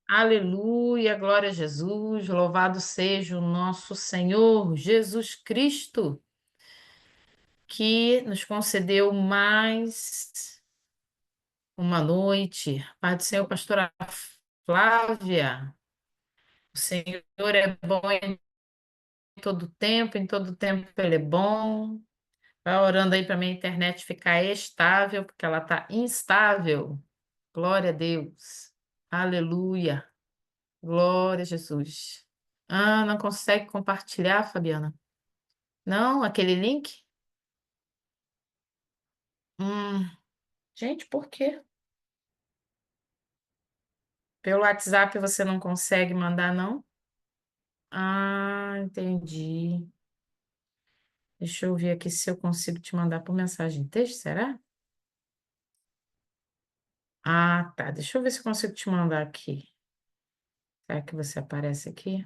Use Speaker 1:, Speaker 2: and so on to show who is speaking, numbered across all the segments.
Speaker 1: Aleluia, glória a Jesus, louvado seja o nosso Senhor Jesus Cristo, que nos concedeu mais uma noite. Pai do Senhor, pastora Flávia, o Senhor é bom em todo tempo Ele é bom. Vai orando aí para minha internet ficar estável, porque ela está instável. Glória a Deus. Aleluia. Glória a Jesus. Ah, não consegue compartilhar, Fabiana? Não, aquele link? Hum, gente, por quê? Pelo WhatsApp você não consegue mandar, não? Ah, entendi. Deixa eu ver aqui se eu consigo te mandar por mensagem de texto, será? Ah, tá. Deixa eu ver se eu consigo te mandar aqui. Será que você aparece aqui?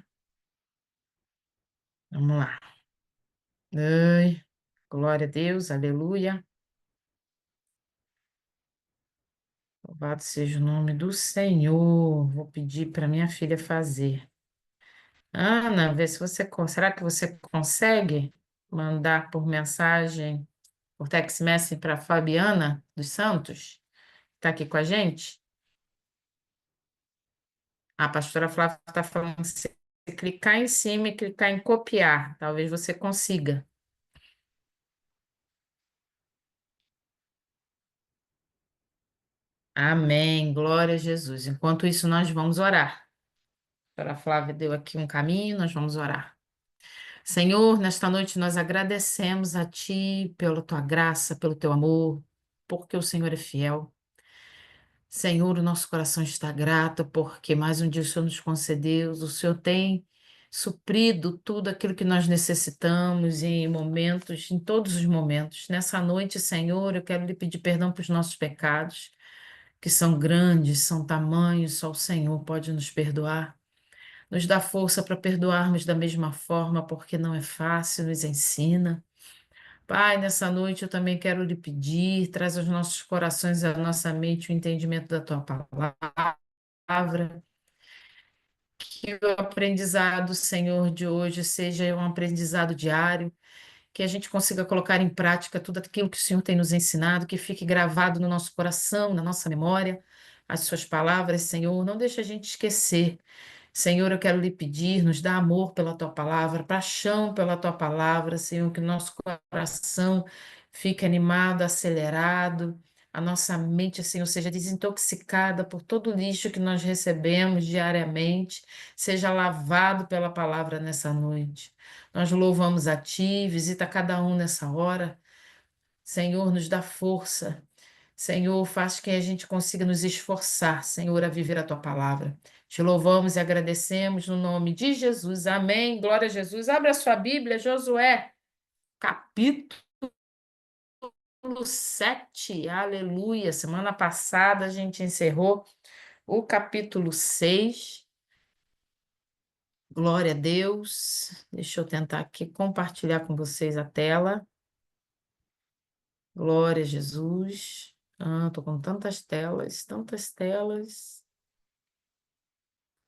Speaker 1: Vamos lá. Ai, glória a Deus, aleluia. Louvado seja o nome do Senhor. Vou pedir para minha filha fazer. Ana, vê se você. Será que você consegue mandar por mensagem, por text message para Fabiana dos Santos? Está aqui com a gente? A pastora Flávia está falando que se clicar em cima e clicar em copiar, talvez você consiga. Amém. Glória a Jesus. Enquanto isso, nós vamos orar. A pastora Flávia deu aqui um caminho, nós vamos orar. Senhor, nesta noite nós agradecemos a Ti pela Tua graça, pelo Teu amor, porque o Senhor é fiel. Senhor, o nosso coração está grato porque mais um dia o Senhor nos concedeu, o Senhor tem suprido tudo aquilo que nós necessitamos em momentos, em todos os momentos. Nessa noite, Senhor, eu quero lhe pedir perdão pelos nossos pecados, que são grandes, são tamanhos, só o Senhor pode nos perdoar. Nos dá força para perdoarmos da mesma forma, porque não é fácil, nos ensina. Pai, nessa noite eu também quero lhe pedir, traz aos nossos corações, à nossa mente, o entendimento da tua palavra, que o aprendizado, Senhor, de hoje seja um aprendizado diário, que a gente consiga colocar em prática tudo aquilo que o Senhor tem nos ensinado, que fique gravado no nosso coração, na nossa memória, as suas palavras, Senhor, não deixe a gente esquecer. Senhor, eu quero lhe pedir, nos dá amor pela tua palavra, paixão pela tua palavra, Senhor, que o nosso coração fique animado, acelerado, a nossa mente, Senhor, seja desintoxicada por todo o lixo que nós recebemos diariamente, seja lavado pela palavra nessa noite. Nós louvamos a Ti, visita cada um nessa hora. Senhor, nos dá força. Senhor, faz que a gente consiga nos esforçar, Senhor, a viver a tua palavra. Te louvamos e agradecemos no nome de Jesus. Amém. Glória a Jesus. Abra a sua Bíblia, Josué, capítulo 7. Aleluia. Semana passada a gente encerrou o capítulo 6. Glória a Deus. Deixa eu tentar aqui compartilhar com vocês a tela. Glória a Jesus. Ah, estou com tantas telas, tantas telas.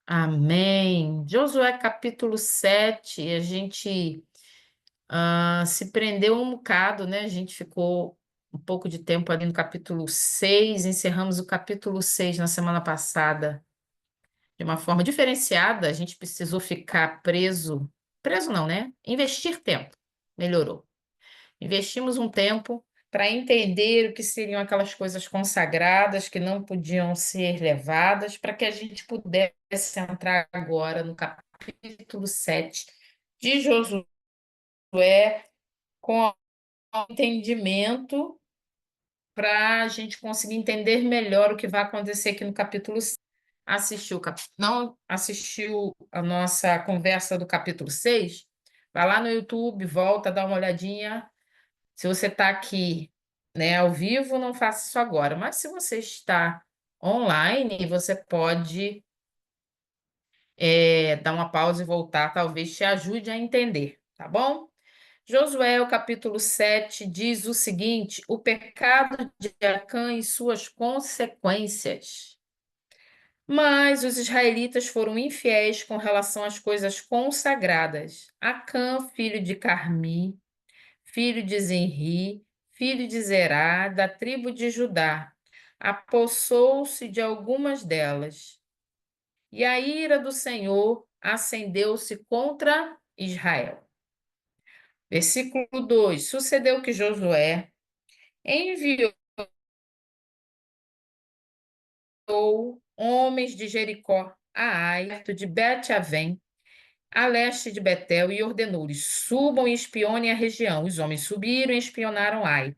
Speaker 1: Amém. Josué capítulo 7, a gente se prendeu um bocado, né? A gente ficou um pouco de tempo ali no capítulo 6. Encerramos o capítulo 6 na semana passada de uma forma diferenciada. A gente precisou ficar preso, preso não, né? Investir tempo, melhorou. Investimos um tempo para entender o que seriam aquelas coisas consagradas que não podiam ser levadas, para que a gente pudesse entrar agora no capítulo 7 de Josué com entendimento para a gente conseguir entender melhor o que vai acontecer aqui no capítulo 6. Assistiu, não assistiu a nossa conversa do capítulo 6? Vai lá no YouTube, volta, dá uma olhadinha. Se você está aqui, né, ao vivo, não faça isso agora. Mas se você está online, você pode dar uma pausa e voltar, talvez te ajude a entender, tá bom? Josué, o capítulo 7, diz o seguinte: o pecado de Acã e suas consequências. Mas os israelitas foram infiéis com relação às coisas consagradas. Acã, filho de Carmi, filho de Zinri, filho de Zerá, da tribo de Judá, apossou-se de algumas delas. E a ira do Senhor acendeu-se contra Israel. Versículo 2: Sucedeu que Josué enviou homens de Jericó a Ai, perto de Bet-Avém, a leste de Betel, e ordenou-lhes: subam e espionem a região. Os homens subiram e espionaram Ai.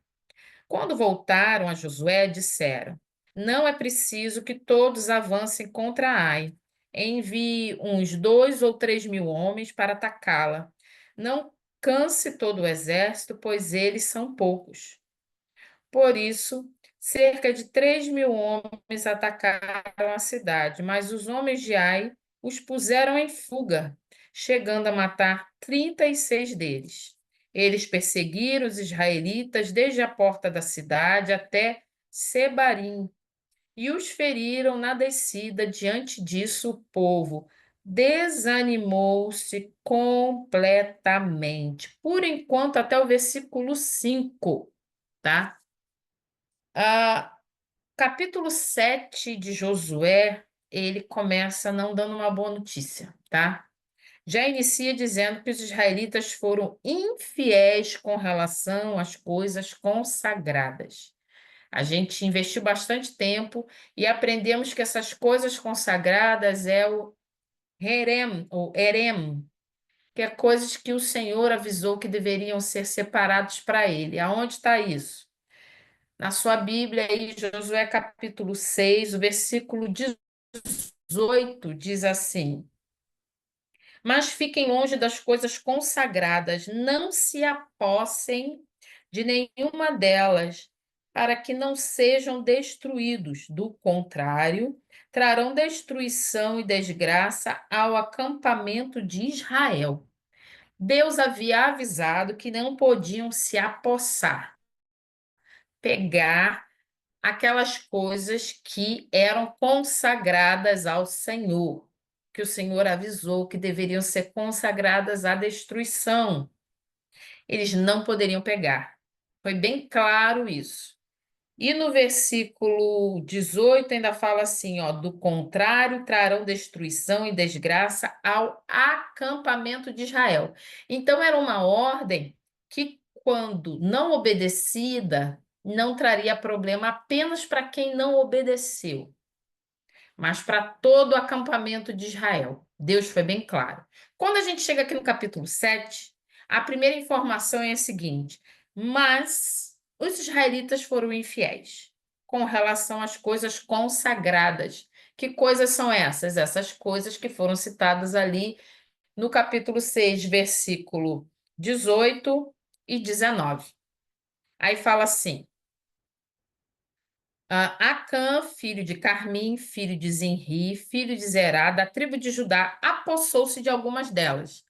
Speaker 1: Quando voltaram a Josué, disseram: não é preciso que todos avancem contra Ai. Envie uns 2 ou 3 mil homens para atacá-la. Não canse todo o exército, pois eles são poucos. Por isso, cerca de 3 mil homens atacaram a cidade, mas os homens de Ai os puseram em fuga, chegando a matar 36 deles. Eles perseguiram os israelitas desde a porta da cidade até Sebarim e os feriram na descida. Diante disso, o povo desanimou-se completamente. Por enquanto, até o versículo 5, tá? Ah, capítulo 7 de Josué, ele começa não dando uma boa notícia, tá? Já inicia dizendo que os israelitas foram infiéis com relação às coisas consagradas. A gente investiu bastante tempo e aprendemos que essas coisas consagradas é o Herem, ou Erem, que é coisas que o Senhor avisou que deveriam ser separados para ele. Aonde está isso? Na sua Bíblia, aí, Josué capítulo 6, o versículo 18 diz assim: mas fiquem longe das coisas consagradas, não se apossem de nenhuma delas, para que não sejam destruídos. Do contrário, trarão destruição e desgraça ao acampamento de Israel. Deus havia avisado que não podiam se apossar, pegar aquelas coisas que eram consagradas ao Senhor, que o Senhor avisou que deveriam ser consagradas à destruição. Eles não poderiam pegar. Foi bem claro isso. E no versículo 18 ainda fala assim, ó, do contrário, trarão destruição e desgraça ao acampamento de Israel. Então era uma ordem que, quando não obedecida, não traria problema apenas para quem não obedeceu, mas para todo o acampamento de Israel. Deus foi bem claro. Quando a gente chega aqui no capítulo 7, a primeira informação é a seguinte: mas os israelitas foram infiéis com relação às coisas consagradas. Que coisas são essas? Essas coisas que foram citadas ali no capítulo 6, versículo 18 e 19. Aí fala assim: Acã, filho de Carmim, filho de Zinri, filho de Zerá, da tribo de Judá, apossou-se de algumas delas.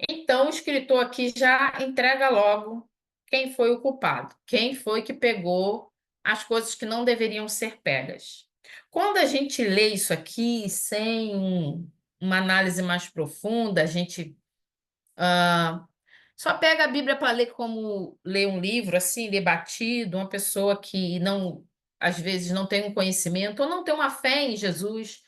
Speaker 1: Então, o escritor aqui já entrega logo quem foi o culpado, quem foi que pegou as coisas que não deveriam ser pegas. Quando a gente lê isso aqui sem uma análise mais profunda, a gente só pega a Bíblia para ler como ler um livro, assim, debatido, uma pessoa que não, às vezes, não tem um conhecimento ou não tem uma fé em Jesus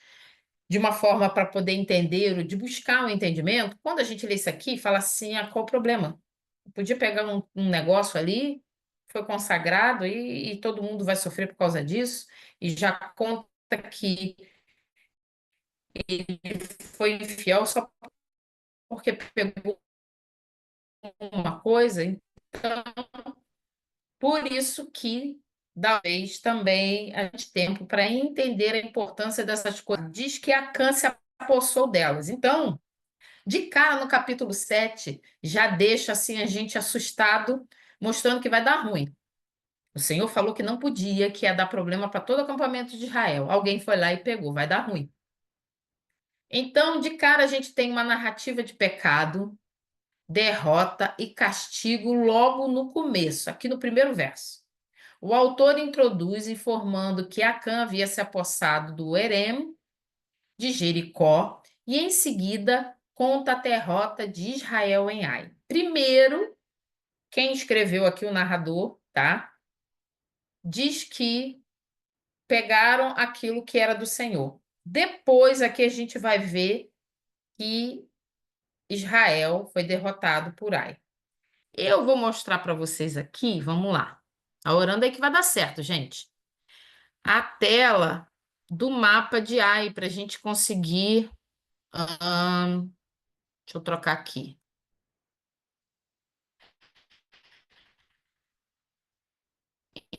Speaker 1: de uma forma para poder entender ou de buscar um entendimento. Quando a gente lê isso aqui, fala assim, qual o problema? Eu podia pegar um negócio ali, foi consagrado e todo mundo vai sofrer por causa disso, e já conta que ele foi infiel só porque pegou uma coisa. Por isso que talvez também a gente tenha tempo para entender a importância dessas coisas. Diz que a câncer apossou delas. Então, de cara no capítulo 7 já deixa assim a gente assustado, mostrando que vai dar ruim. O Senhor falou que não podia, que ia dar problema para todo o acampamento de Israel. Alguém foi lá e pegou, vai dar ruim. Então, de cara, a gente tem uma narrativa de pecado, derrota e castigo logo no começo, aqui no primeiro verso. O autor introduz informando que Acã havia se apossado do Herem, de Jericó e em seguida conta a derrota de Israel em Ai. Primeiro, quem escreveu aqui o narrador, tá? Diz que pegaram aquilo que era do Senhor. Depois aqui a gente vai ver que Israel foi derrotado por Ai. Eu vou mostrar para vocês aqui, vamos lá. Tá orando aí que vai dar certo, gente. A tela do mapa de Ai para a gente conseguir. Deixa eu trocar aqui.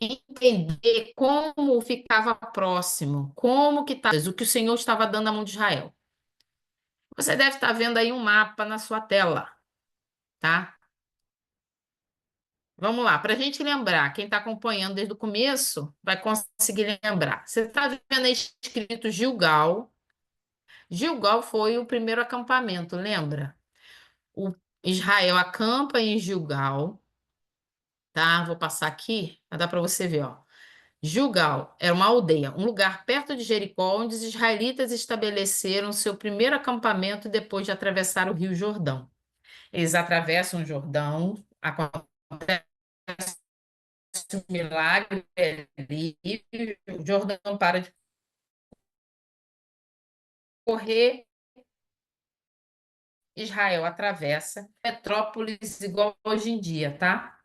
Speaker 1: Entender como ficava próximo, como que tá, o que o Senhor estava dando à mão de Israel. Você deve estar vendo aí um mapa na sua tela, tá? Vamos lá, para a gente lembrar, quem está acompanhando desde o começo vai conseguir lembrar. Você está vendo aí escrito Gilgal. Gilgal foi o primeiro acampamento, lembra? O Israel acampa em Gilgal, tá? Vou passar aqui, vai dar para você ver, ó. Gilgal era uma aldeia, um lugar perto de Jericó, onde os israelitas estabeleceram seu primeiro acampamento depois de atravessar o Rio Jordão. Eles atravessam o Jordão, acontece um milagre ali, o Jordão para de correr, Israel atravessa, metrópoles igual hoje em dia, tá?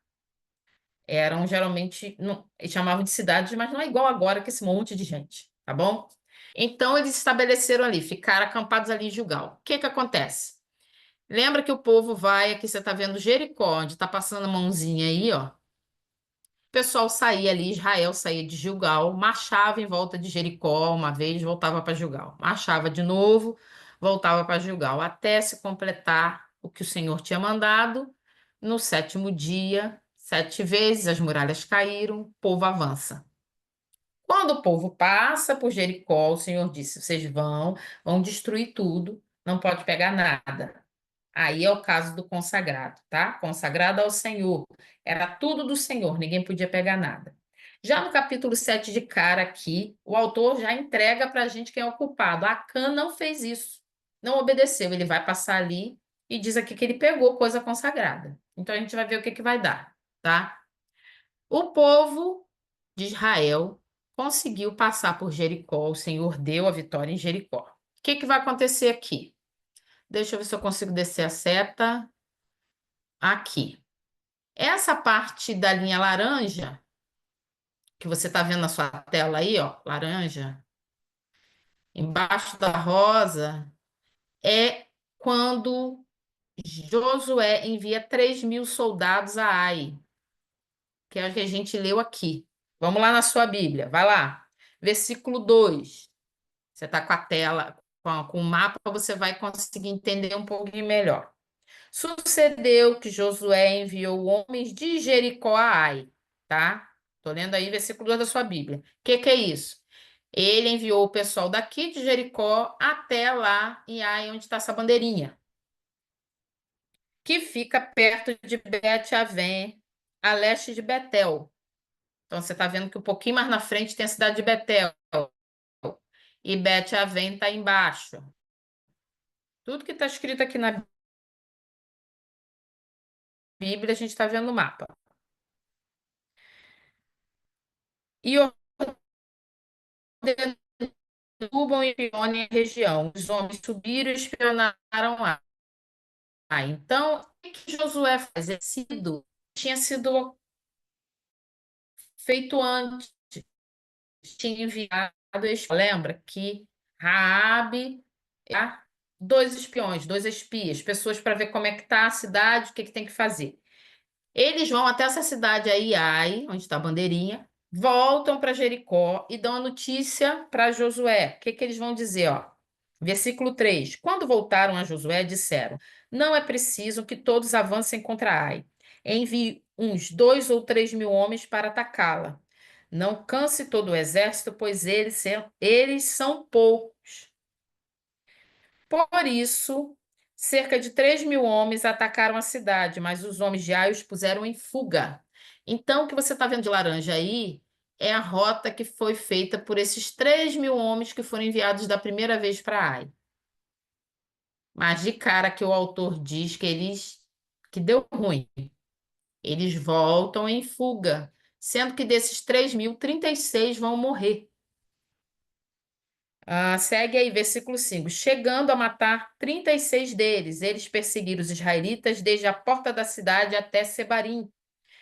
Speaker 1: Eram geralmente, não, eles chamavam de cidades, mas não é igual agora que esse monte de gente, tá bom? Então eles estabeleceram ali, ficaram acampados ali em Gilgal. O que que acontece? Lembra que o povo vai, aqui você tá vendo Jericó, onde tá passando a mãozinha aí, ó. O pessoal saía ali, Israel saía de Gilgal, marchava em volta de Jericó uma vez, voltava para Gilgal. Marchava de novo, voltava para Gilgal, até se completar o que o Senhor tinha mandado. No sétimo dia, 7 vezes as muralhas caíram, o povo avança. Quando o povo passa por Jericó, o Senhor disse: vocês vão destruir tudo, não pode pegar nada. Aí é o caso do consagrado, tá? Consagrado ao Senhor. Era tudo do Senhor, ninguém podia pegar nada. Já no capítulo 7 de cara aqui, o autor já entrega para a gente quem é o culpado. Acã não fez isso, não obedeceu. Ele vai passar ali e diz aqui que ele pegou coisa consagrada. Então a gente vai ver o que que vai dar, tá? O povo de Israel conseguiu passar por Jericó, o Senhor deu a vitória em Jericó. O que que vai acontecer aqui? Deixa eu ver se eu consigo descer a seta. Aqui. Essa parte da linha laranja, que você está vendo na sua tela aí, ó, laranja, embaixo da rosa, é quando Josué envia 3.000 soldados a Ai, que é o que a gente leu aqui. Vamos lá na sua Bíblia, vai lá. Versículo 2. Você está com a tela, com o mapa, você vai conseguir entender um pouquinho melhor. Sucedeu que Josué enviou homens de Jericó a Ai, tá? Tô lendo aí versículo 2 da sua Bíblia. O que que é isso? Ele enviou o pessoal daqui de Jericó até lá em Ai, onde está essa bandeirinha, que fica perto de Bet-Aven, a leste de Betel. Então você está vendo que um pouquinho mais na frente tem a cidade de Betel e Bet-Aven está embaixo. Tudo que está escrito aqui na Bíblia, a gente está vendo no mapa. E subam e espionem a região. Os homens subiram e espionaram lá. Então, o que Josué faz? Tinha sido feito antes, tinha enviado, lembra que Raabe, tá? Dois espiões, dois espias, pessoas para ver como é que está a cidade, o que que tem que fazer. Eles vão até essa cidade aí, Ai, onde está a bandeirinha, voltam para Jericó e dão a notícia para Josué. O que que eles vão dizer, ó? Versículo 3. Quando voltaram a Josué, disseram: não é preciso que todos avancem contra Ai. Envie uns 2 ou 3 mil homens para atacá-la. Não canse todo o exército, pois eles são poucos. Por isso, cerca de 3.000 homens atacaram a cidade, mas os homens de Ai os puseram em fuga. Então, o que você está vendo de laranja aí é a rota que foi feita por esses 3.000 homens que foram enviados da primeira vez para Ai. Mas de cara que o autor diz que deu ruim. Eles voltam em fuga, sendo que desses 3.000, 36 vão morrer. Segue aí, versículo 5. Chegando a matar 36 deles, eles perseguiram os israelitas desde a porta da cidade até Sebarim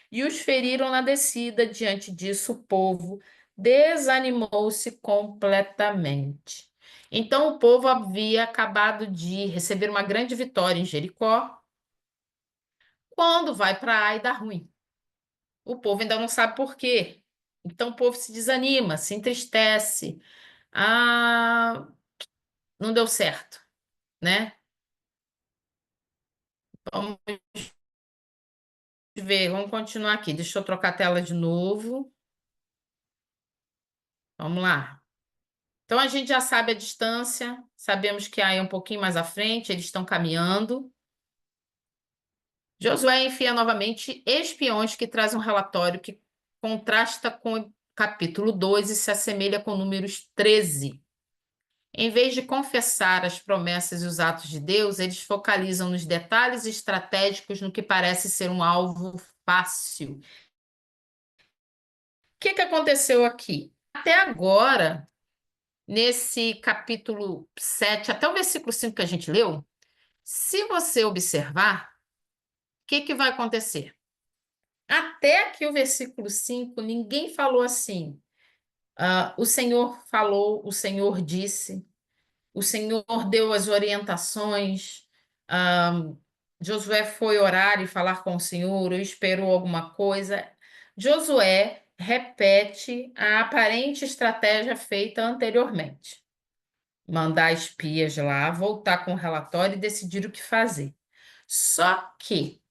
Speaker 1: e os feriram na descida. Diante disso, o povo desanimou-se completamente. Então, o povo havia acabado de receber uma grande vitória em Jericó. Quando vai para Ai, dá ruim. O povo ainda não sabe por quê. Então, o povo se desanima, se entristece. Ah, não deu certo, né? Vamos ver, vamos continuar aqui. Deixa eu trocar a tela de novo. Vamos lá. Então a gente já sabe a distância, sabemos que aí é um pouquinho mais à frente, eles estão caminhando. Josué enfia novamente espiões que trazem um relatório que contrasta com o capítulo 2 e se assemelha com Números 13. Em vez de confessar as promessas e os atos de Deus, eles focalizam nos detalhes estratégicos no que parece ser um alvo fácil. O que aconteceu aqui? Até agora, nesse capítulo 7, até o versículo 5 que a gente leu, se você observar, o que vai acontecer? Até aqui o versículo 5, ninguém falou assim. O Senhor falou, o Senhor disse, o Senhor deu as orientações. ah, Josué foi orar e falar com o Senhor, ou esperou alguma coisa. Josué repete a aparente estratégia feita anteriormente. Mandar espias lá, voltar com o relatório e decidir o que fazer. Só que,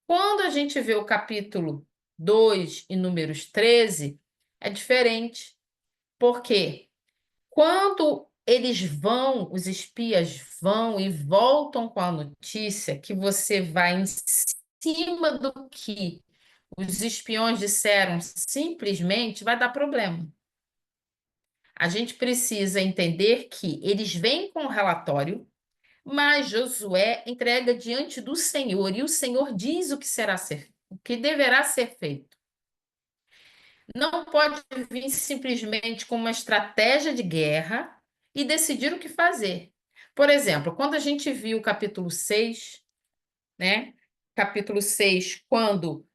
Speaker 1: quando a gente vê o capítulo 2 e Números 13, é diferente. Por quê? Quando eles vão, os espias vão e voltam com a notícia que você vai em cima do que os espiões disseram, simplesmente vai dar problema. A gente precisa entender que eles vêm com o relatório, mas Josué entrega diante do Senhor e o Senhor diz o que deverá ser feito. Não pode vir simplesmente com uma estratégia de guerra e decidir o que fazer. Por exemplo, quando a gente viu o capítulo 6, né? Capítulo 6, quando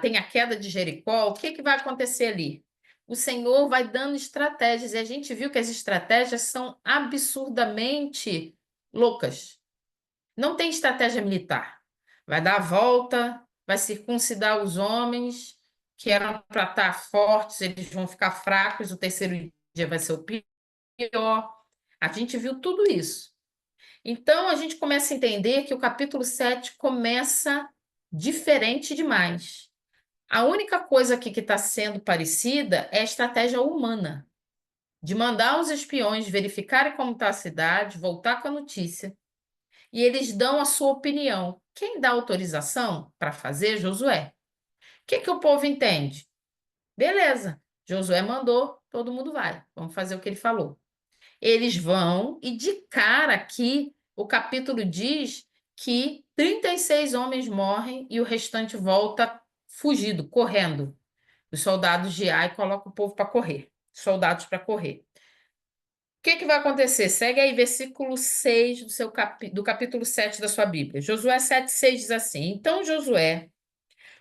Speaker 1: tem a queda de Jericó, o que vai acontecer ali? O Senhor vai dando estratégias, e a gente viu que as estratégias são absurdamente loucas. Não tem estratégia militar. Vai dar a volta, vai circuncidar os homens que eram para estar fortes, eles vão ficar fracos, o terceiro dia vai ser o pior. A gente viu tudo isso. Então, a gente começa a entender que o capítulo 7 começa diferente demais. A única coisa aqui que está sendo parecida é a estratégia humana, de mandar os espiões verificarem como está a cidade, voltar com a notícia, e eles dão a sua opinião. Quem dá autorização para fazer? Josué. O que o povo entende? Beleza, Josué mandou, todo mundo vai. Vamos fazer o que ele falou. Eles vão, e de cara aqui, o capítulo diz que 36 homens morrem e o restante volta fugido, correndo. Os soldados de Ai colocam o povo para correr, soldados para correr. O que vai acontecer? Segue aí versículo 6 do capítulo 7 da sua Bíblia. Josué 7,6 diz assim: Então Josué,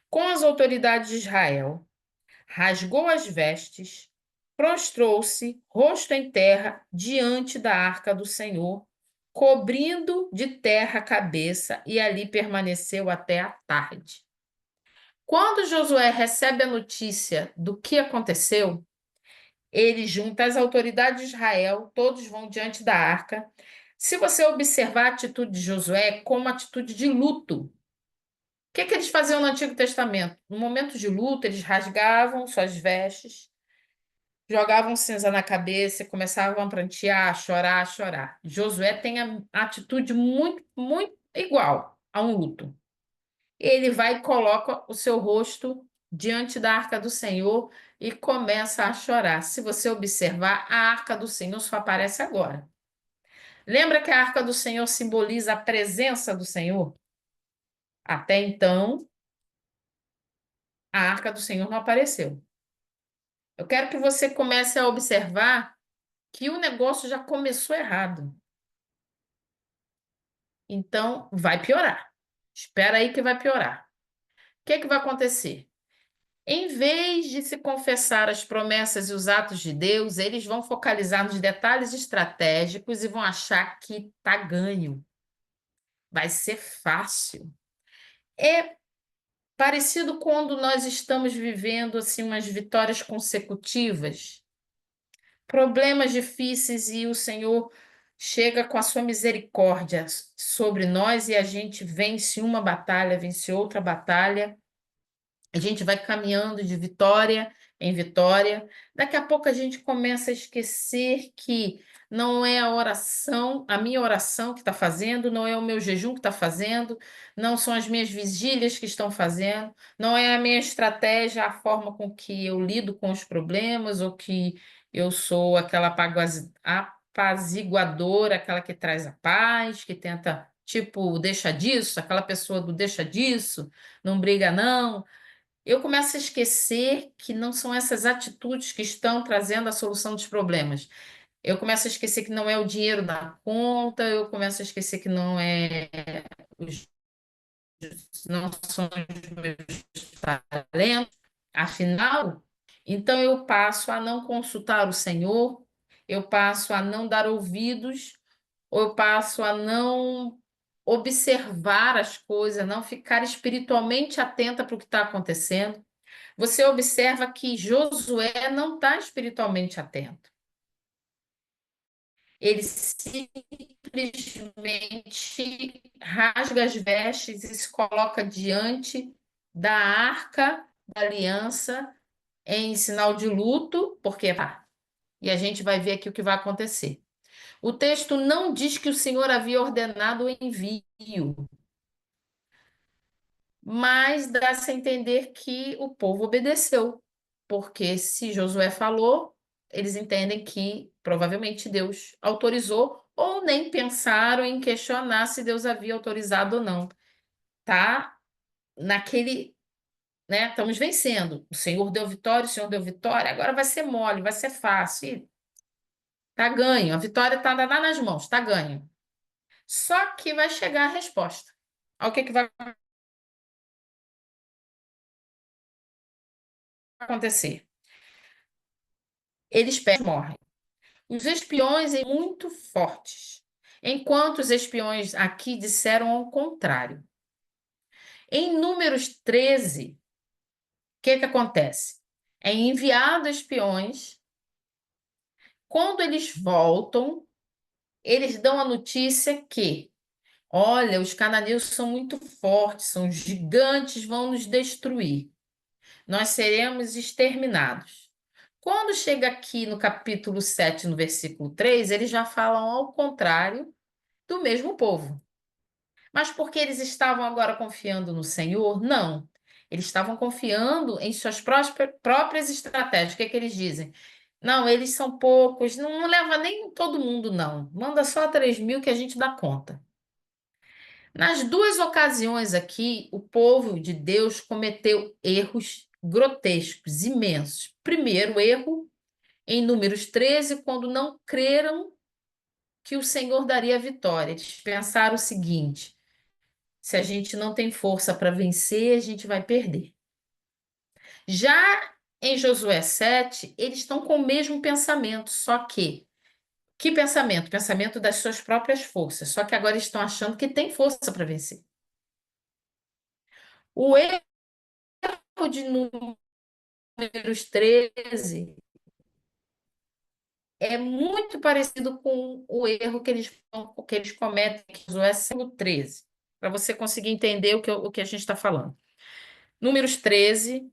Speaker 1: com as autoridades de Israel, rasgou as vestes, prostrou-se, rosto em terra, diante da arca do Senhor, cobrindo de terra a cabeça, e ali permaneceu até a tarde. Quando Josué recebe a notícia do que aconteceu, ele junta as autoridades de Israel, todos vão diante da arca. Se você observar a atitude de Josué, é como atitude de luto. O que eles faziam no Antigo Testamento? No momento de luto, eles rasgavam suas vestes, jogavam cinza na cabeça e começavam a prantear, a chorar, a chorar. Josué tem a atitude muito, muito igual a um luto. Ele vai e coloca o seu rosto diante da arca do Senhor, e começa a chorar. Se você observar, a arca do Senhor só aparece agora. Lembra que a arca do Senhor simboliza a presença do Senhor? Até então, a arca do Senhor não apareceu. Eu quero que você comece a observar que o negócio já começou errado. Então, vai piorar. Espera aí que vai piorar. O que é que vai acontecer? Em vez de se confessar as promessas e os atos de Deus, eles vão focalizar nos detalhes estratégicos e vão achar que tá ganho. Vai ser fácil. É parecido quando nós estamos vivendo assim umas vitórias consecutivas, problemas difíceis e o Senhor chega com a sua misericórdia sobre nós e a gente vence uma batalha, vence outra batalha. A gente vai caminhando de vitória em vitória. Daqui a pouco a gente começa a esquecer que não é a oração, a minha oração que está fazendo, não é o meu jejum que está fazendo, não são as minhas vigílias que estão fazendo, não é a minha estratégia, a forma com que eu lido com os problemas, ou que eu sou aquela apaziguadora, aquela que traz a paz, que tenta, tipo, deixa disso, aquela pessoa do deixa disso, não briga não. Eu começo a esquecer que não são essas atitudes que estão trazendo a solução dos problemas. Eu começo a esquecer que não é o dinheiro na conta, eu começo a esquecer que os- não são os meus talentos. Afinal, então eu passo a não consultar o Senhor, eu passo a não dar ouvidos, ou eu passo a não observar as coisas, não ficar espiritualmente atenta para o que está acontecendo. Você observa que Josué não está espiritualmente atento. Ele simplesmente rasga as vestes e se coloca diante da arca da aliança em sinal de luto, porque e a gente vai ver aqui o que vai acontecer. O texto não diz que o Senhor havia ordenado o envio, mas dá-se a entender que o povo obedeceu, porque se Josué falou, eles entendem que provavelmente Deus autorizou, ou nem pensaram em questionar se Deus havia autorizado ou não. Tá naquele, né? Estamos vencendo. O Senhor deu vitória, o Senhor deu vitória, agora vai ser mole, vai ser fácil. Ih, tá ganho, a vitória está lá nas mãos, tá ganho. Só que vai chegar a resposta. Olha o que que vai acontecer. Eles morrem. Os espiões são muito fortes, enquanto os espiões aqui disseram ao contrário. Em Números 13, o que que acontece? É enviado espiões, quando eles voltam, eles dão a notícia que, olha, os cananeus são muito fortes, são gigantes, vão nos destruir. Nós seremos exterminados. Quando chega aqui no capítulo 7, no versículo 3, eles já falam ao contrário do mesmo povo. Mas porque eles estavam agora confiando no Senhor? Não. Eles estavam confiando em suas próprias estratégias. O que é que eles dizem? Não, eles são poucos, não leva nem todo mundo, não. Manda só 3.000 que a gente dá conta. Nas duas ocasiões aqui, o povo de Deus cometeu erros grotescos, imensos. Primeiro erro, em Números 13, quando não creram que o Senhor daria a vitória. Eles pensaram o seguinte: se a gente não tem força para vencer, a gente vai perder. Já em Josué 7, eles estão com o mesmo pensamento, só que pensamento? Pensamento das suas próprias forças, só que agora estão achando que tem força para vencer. O erro de Números 13 é muito parecido com o erro que eles cometem em Josué 13, para você conseguir entender o que a gente está falando. Números 13.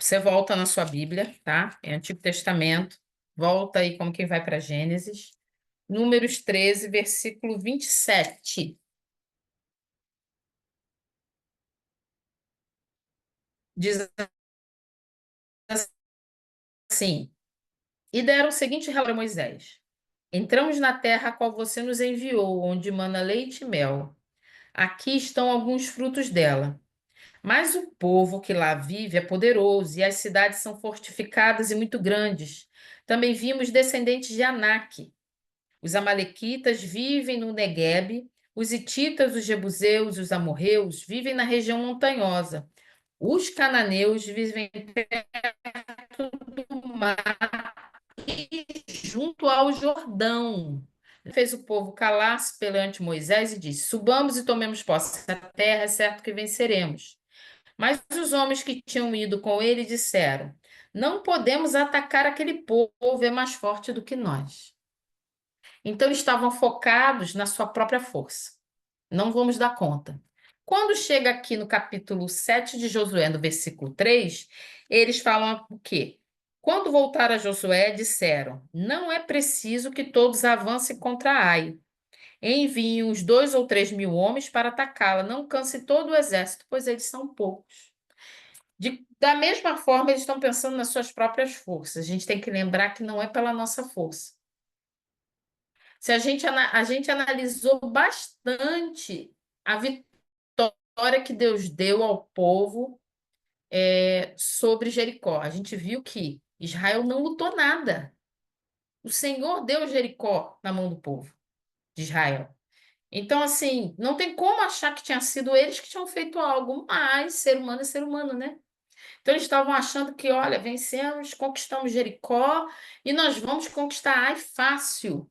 Speaker 1: Você volta na sua Bíblia, tá? É Antigo Testamento. Volta aí como quem vai para Gênesis. Números 13, versículo 27. Diz assim: E deram o seguinte relatório a Moisés: Entramos na terra a qual você nos enviou, onde mana leite e mel. Aqui estão alguns frutos dela. Mas o povo que lá vive é poderoso e as cidades são fortificadas e muito grandes. Também vimos descendentes de Anak. Os amalequitas vivem no Neguebe, os hititas, os jebuseus e os amorreus vivem na região montanhosa. Os cananeus vivem perto do mar e junto ao Jordão. Fez o povo calar-se perante Moisés e disse: Subamos e tomemos posse da terra, é certo que venceremos. Mas os homens que tinham ido com ele disseram: Não podemos atacar aquele povo, é mais forte do que nós. Então estavam focados na sua própria força. Não vamos dar conta. Quando chega aqui no capítulo 7 de Josué, no versículo 3, eles falam o quê? Quando voltaram a Josué, disseram: Não é preciso que todos avancem contra Ai. Enviem uns 2 ou 3 mil homens para atacá-la. Não canse todo o exército, pois eles são poucos. Da mesma forma, eles estão pensando nas suas próprias forças. A gente tem que lembrar que não é pela nossa força. Se a gente analisou bastante a vitória que Deus deu ao povo sobre Jericó, a gente viu que Israel não lutou nada. O Senhor deu Jericó na mão do povo de Israel. Então, assim, não tem como achar que tinha sido eles que tinham feito algo, mas ser humano é ser humano, né? Então, eles estavam achando que, olha, vencemos, conquistamos Jericó e nós vamos conquistar Ai fácil.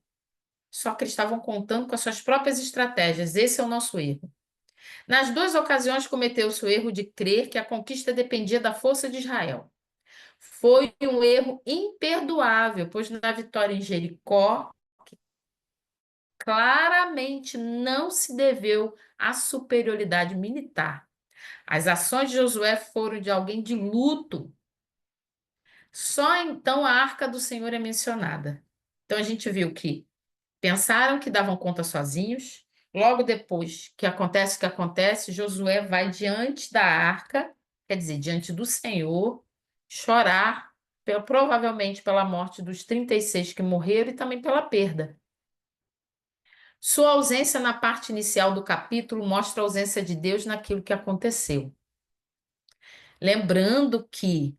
Speaker 1: Só que eles estavam contando com as suas próprias estratégias. Esse é o nosso erro. Nas duas ocasiões, cometeu-se o erro de crer que a conquista dependia da força de Israel. Foi um erro imperdoável, pois na vitória em Jericó, claramente não se deveu à superioridade militar. As ações de Josué foram de alguém de luto. Só então a arca do Senhor é mencionada. Então a gente viu que pensaram que davam conta sozinhos. Logo depois que acontece o que acontece, Josué vai diante da arca, quer dizer, diante do Senhor, chorar, provavelmente pela morte dos 36 que morreram e também pela perda. Sua ausência na parte inicial do capítulo mostra a ausência de Deus naquilo que aconteceu. Lembrando que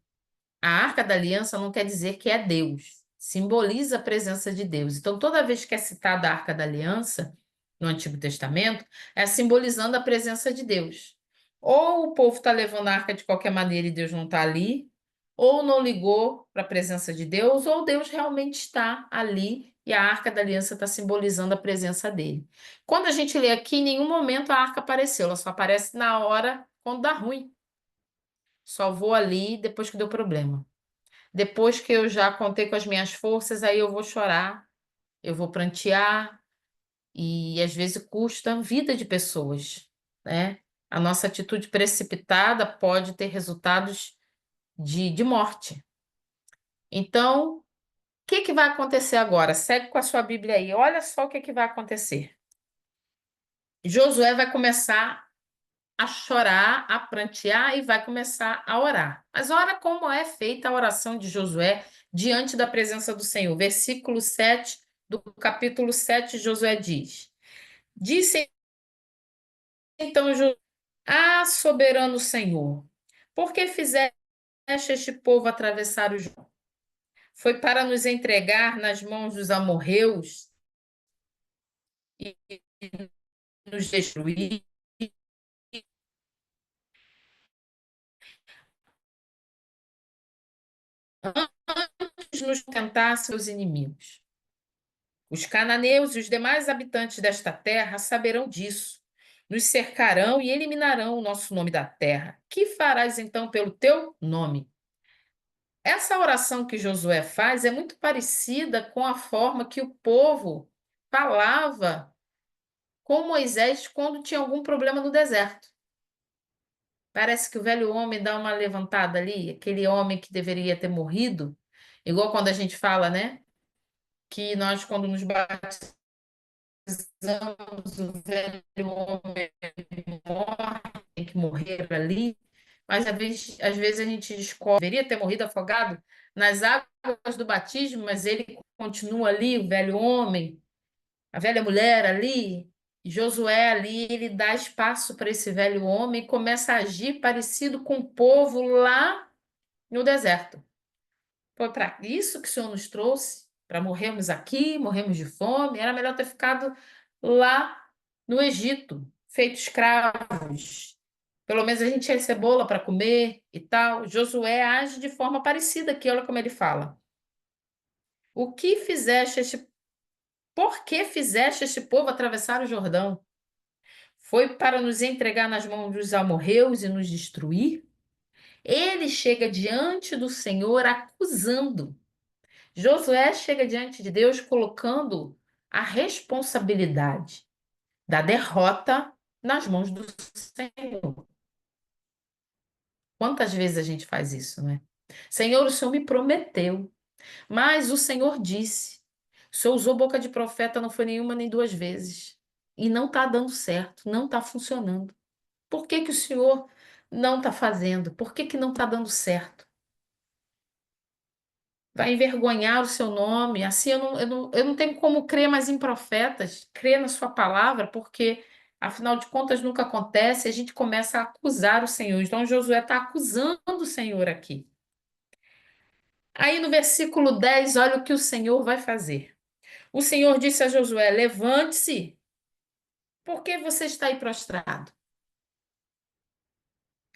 Speaker 1: a Arca da Aliança não quer dizer que é Deus, simboliza a presença de Deus. Então, toda vez que é citada a Arca da Aliança no Antigo Testamento, é simbolizando a presença de Deus. Ou o povo está levando a arca de qualquer maneira e Deus não está ali, ou não ligou para a presença de Deus, ou Deus realmente está ali e a Arca da Aliança está simbolizando a presença dele. Quando a gente lê aqui, em nenhum momento a arca apareceu, ela só aparece na hora quando dá ruim. Só vou ali depois que deu problema. Depois que eu já contei com as minhas forças, aí eu vou chorar, eu vou prantear, e às vezes custa a vida de pessoas, né? A nossa atitude precipitada pode ter resultados de morte. Então, o que que vai acontecer agora? Segue com a sua Bíblia aí. Olha só o que que vai acontecer. Josué vai começar a chorar, a prantear e vai começar a orar. Mas olha como é feita a oração de Josué diante da presença do Senhor. Versículo 7 do capítulo 7, Josué diz: Disse então Josué: Ah, soberano Senhor, por que fizeste este povo atravessar o Jordão? Foi para nos entregar nas mãos dos amorreus e nos destruir, antes nos tentar seus inimigos. Os cananeus e os demais habitantes desta terra saberão disso. Nos cercarão e eliminarão o nosso nome da terra. Que farás então pelo teu nome? Essa oração que Josué faz é muito parecida com a forma que o povo falava com Moisés quando tinha algum problema no deserto. Parece que o velho homem dá uma levantada ali, aquele homem que deveria ter morrido, igual quando a gente fala, né? Que nós, quando nos batizamos, o velho homem morre, tem que morrer ali, mas às vezes a gente descobre, deveria ter morrido afogado, nas águas do batismo, mas ele continua ali, o velho homem, a velha mulher ali. E Josué ali, ele dá espaço para esse velho homem e começa a agir parecido com o povo lá no deserto. Foi para isso que o Senhor nos trouxe, para morrermos aqui, morrermos de fome. Era melhor ter ficado lá no Egito, feito escravos. Pelo menos a gente tinha cebola para comer e tal. Josué age de forma parecida aqui, olha como ele fala. O que fizeste este, por que fizeste este povo atravessar o Jordão? Foi para nos entregar nas mãos dos amorreus e nos destruir? Ele chega diante do Senhor acusando. Josué chega diante de Deus colocando a responsabilidade da derrota nas mãos do Senhor. Quantas vezes a gente faz isso, né? Senhor, o Senhor me prometeu, mas o Senhor disse. O Senhor usou boca de profeta, não foi nenhuma nem duas vezes. E não está dando certo, não está funcionando. Por que que o Senhor não está fazendo? Por que que não está dando certo? Vai envergonhar o seu nome. Assim eu não tenho como crer mais em profetas, crer na sua palavra, porque afinal de contas nunca acontece. A gente começa a acusar o Senhor. Então Josué está acusando o Senhor aqui. Aí no versículo 10, olha o que o Senhor vai fazer. O Senhor disse a Josué: Levante-se, por que você está aí prostrado?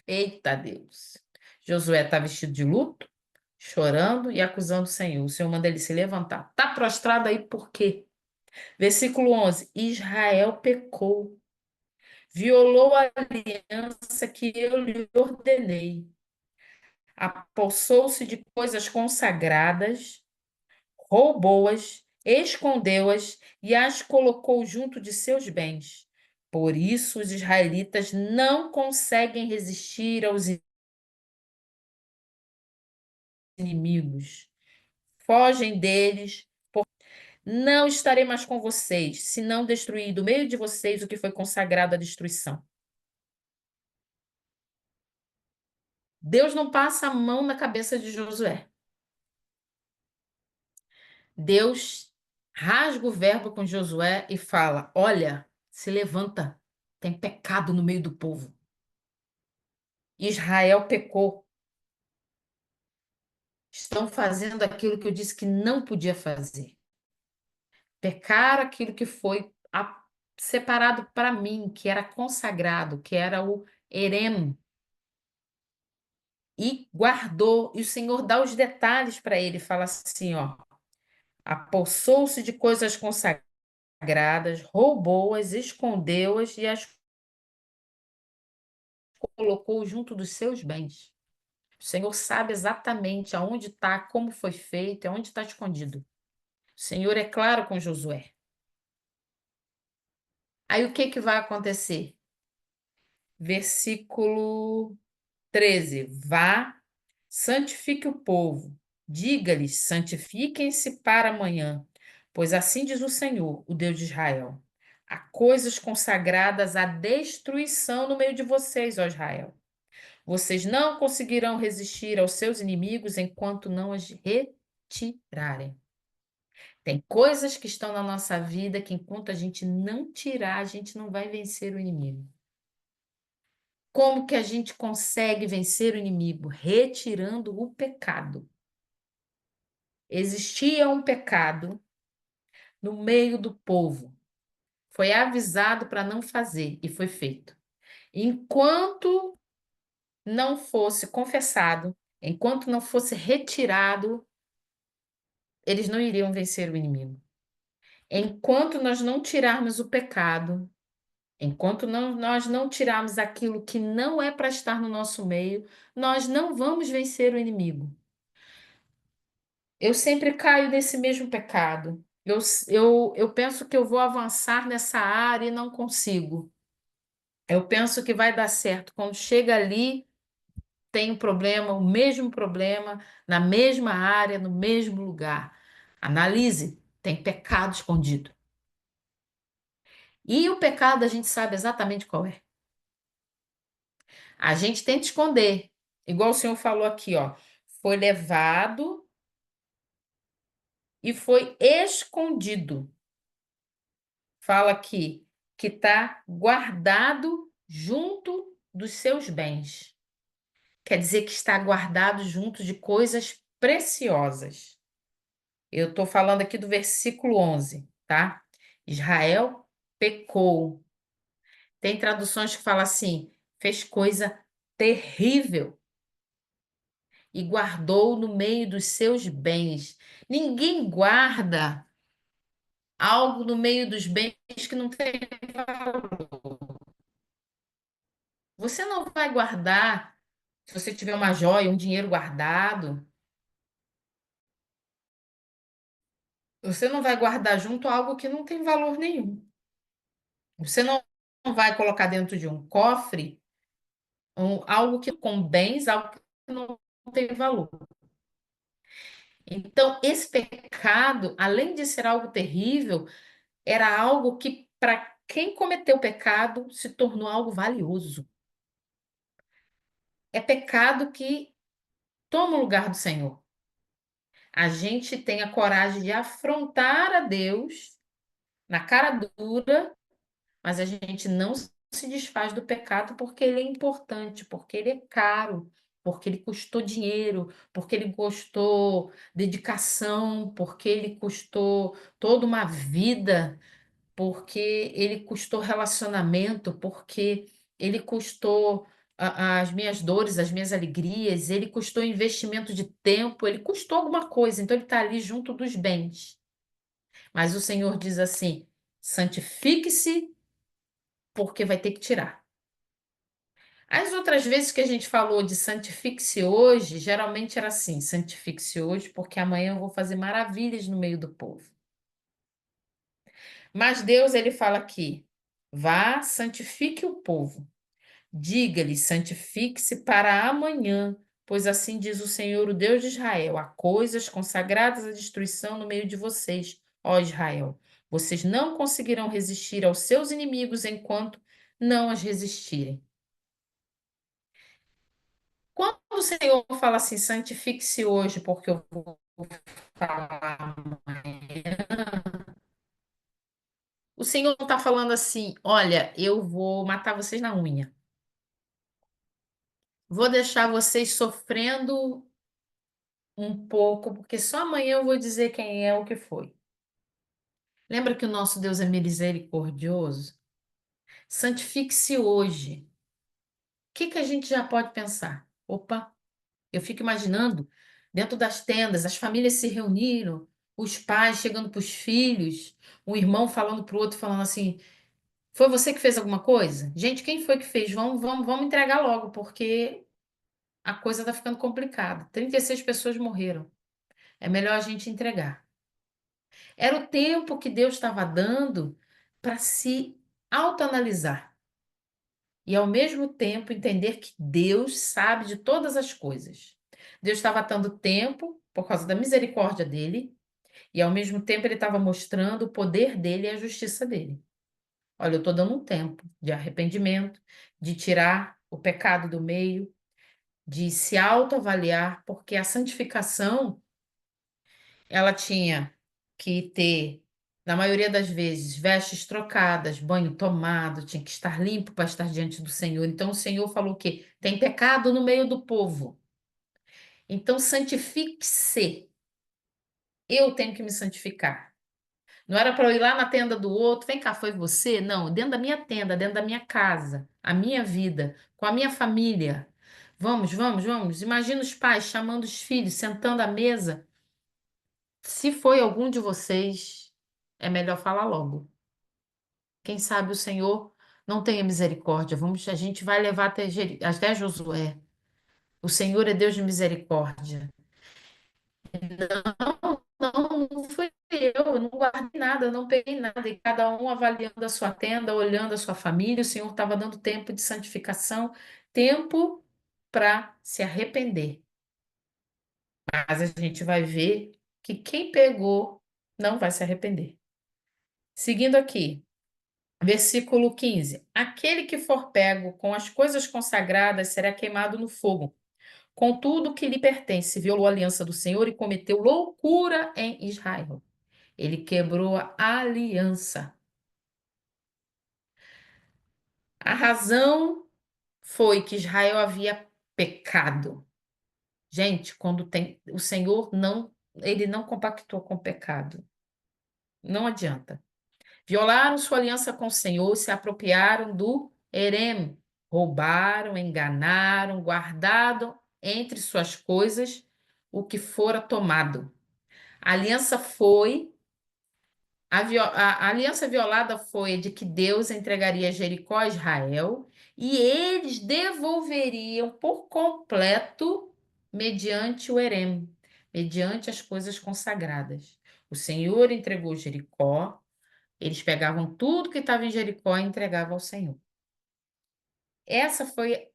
Speaker 1: Eita Deus! Josué está vestido de luto, chorando e acusando o Senhor. O Senhor manda ele se levantar. Está prostrado aí por quê? Versículo 11: Israel pecou, violou a aliança que eu lhe ordenei, apossou-se de coisas consagradas, roubou-as, escondeu-as e as colocou junto de seus bens. Por isso, os israelitas não conseguem resistir aos inimigos, fogem deles. Não estarei mais com vocês, se não destruir do meio de vocês o que foi consagrado à destruição. Deus não passa a mão na cabeça de Josué. Deus rasga o verbo com Josué e fala: Olha, se levanta, tem pecado no meio do povo. Israel pecou. Estão fazendo aquilo que eu disse que não podia fazer. Pecar aquilo que foi separado para mim, que era consagrado, que era o Erem. E guardou, e o Senhor dá os detalhes para ele, fala assim, ó, apossou-se de coisas consagradas, roubou-as, escondeu-as e as colocou junto dos seus bens. O Senhor sabe exatamente aonde está, como foi feito, aonde está escondido. O Senhor é claro com Josué. Aí o que que vai acontecer? Versículo 13: Vá, santifique o povo, diga-lhes: santifiquem-se para amanhã, pois assim diz o Senhor, o Deus de Israel: há coisas consagradas à destruição no meio de vocês, ó Israel. Vocês não conseguirão resistir aos seus inimigos enquanto não as retirarem. Tem coisas que estão na nossa vida que enquanto a gente não tirar, a gente não vai vencer o inimigo. Como que a gente consegue vencer o inimigo? Retirando o pecado. Existia um pecado no meio do povo. Foi avisado para não fazer e foi feito. Enquanto não fosse confessado, enquanto não fosse retirado, eles não iriam vencer o inimigo. Enquanto nós não tirarmos o pecado, enquanto nós não tirarmos aquilo que não é para estar no nosso meio, nós não vamos vencer o inimigo. Eu sempre caio nesse mesmo pecado. Eu penso que eu vou avançar nessa área e não consigo. Eu penso que vai dar certo. Quando chega ali, tem um problema, o mesmo problema, na mesma área, no mesmo lugar. Analise, tem pecado escondido. E o pecado a gente sabe exatamente qual é. A gente tenta esconder, igual o senhor falou aqui, ó. Foi levado e foi escondido. Fala aqui que está guardado junto dos seus bens. Quer dizer que está guardado junto de coisas preciosas. Eu estou falando aqui do versículo 11, tá? Israel pecou. Tem traduções que falam assim: fez coisa terrível e guardou no meio dos seus bens. Ninguém guarda algo no meio dos bens que não tem valor. Você não vai guardar, se você tiver uma joia, um dinheiro guardado, você não vai guardar junto algo que não tem valor nenhum. Você não vai colocar dentro de um cofre algo que com bens, algo que não tem valor. Então, esse pecado, além de ser algo terrível, era algo que, para quem cometeu o pecado, se tornou algo valioso. É pecado que toma o lugar do Senhor. A gente tem a coragem de afrontar a Deus na cara dura, mas a gente não se desfaz do pecado porque ele é importante, porque ele é caro, porque ele custou dinheiro, porque ele custou dedicação, porque ele custou toda uma vida, porque ele custou relacionamento, porque ele custou as minhas dores, as minhas alegrias, ele custou investimento de tempo, ele custou alguma coisa, então ele está ali junto dos bens. Mas o Senhor diz assim: santifique-se, porque vai ter que tirar. As outras vezes que a gente falou de santifique-se hoje, geralmente era assim: santifique-se hoje, porque amanhã eu vou fazer maravilhas no meio do povo. Mas Deus, ele fala aqui: vá, santifique o povo. Diga-lhe, santifique-se para amanhã, pois assim diz o Senhor, o Deus de Israel: há coisas consagradas à destruição no meio de vocês, ó Israel. Vocês não conseguirão resistir aos seus inimigos enquanto não as resistirem. Quando o Senhor fala assim, santifique-se hoje, porque eu vou falar amanhã, o Senhor está falando assim: olha, eu vou matar vocês na unha. Vou deixar vocês sofrendo um pouco, porque só amanhã eu vou dizer quem é o que foi. Lembra que o nosso Deus é misericordioso? Santifique-se hoje. O que que a gente já pode pensar? Opa, eu fico imaginando, dentro das tendas, as famílias se reuniram, os pais chegando para os filhos, um irmão falando para o outro, falando assim: foi você que fez alguma coisa? Gente, quem foi que fez? Vamos entregar logo, porque a coisa está ficando complicada. 36 pessoas morreram. É melhor a gente entregar. Era o tempo que Deus estava dando para se autoanalisar e, ao mesmo tempo, entender que Deus sabe de todas as coisas. Deus estava dando tempo por causa da misericórdia dele e, ao mesmo tempo, ele estava mostrando o poder dele e a justiça dele. Olha, eu estou dando um tempo de arrependimento, de tirar o pecado do meio, de se autoavaliar, porque a santificação ela tinha que ter, na maioria das vezes, vestes trocadas, banho tomado, tinha que estar limpo para estar diante do Senhor. Então o Senhor falou o quê? Tem pecado no meio do povo. Então santifique-se. Eu tenho que me santificar. Não era para eu ir lá na tenda do outro, vem cá, foi você? Não, dentro da minha tenda, dentro da minha casa, a minha vida, com a minha família. Vamos, vamos, vamos. Imagina os pais chamando os filhos, sentando à mesa. Se foi algum de vocês, é melhor falar logo. Quem sabe o Senhor não tenha misericórdia. Vamos, a gente vai levar até Josué. O Senhor é Deus de misericórdia. Não fui eu não guardei nada, eu não peguei nada. E cada um avaliando a sua tenda, olhando a sua família, o Senhor estava dando tempo de santificação, tempo para se arrepender. Mas a gente vai ver que quem pegou não vai se arrepender. Seguindo aqui. Versículo 15: aquele que for pego com as coisas consagradas será queimado no fogo. com tudo que lhe pertence, violou a aliança do Senhor e cometeu loucura em Israel. Ele quebrou a aliança. A razão foi que Israel havia pecado. Gente, quando tem o Senhor não, ele não compactou com o pecado. Não adianta. Violaram sua aliança com o Senhor, se apropriaram do Herem, roubaram, enganaram, guardado entre suas coisas o que fora tomado. A aliança foi a aliança violada foi de que Deus entregaria Jericó a Israel e eles devolveriam por completo mediante o Herem, mediante as coisas consagradas. O Senhor entregou Jericó, eles pegavam tudo que estava em Jericó e entregavam ao Senhor. Essa foi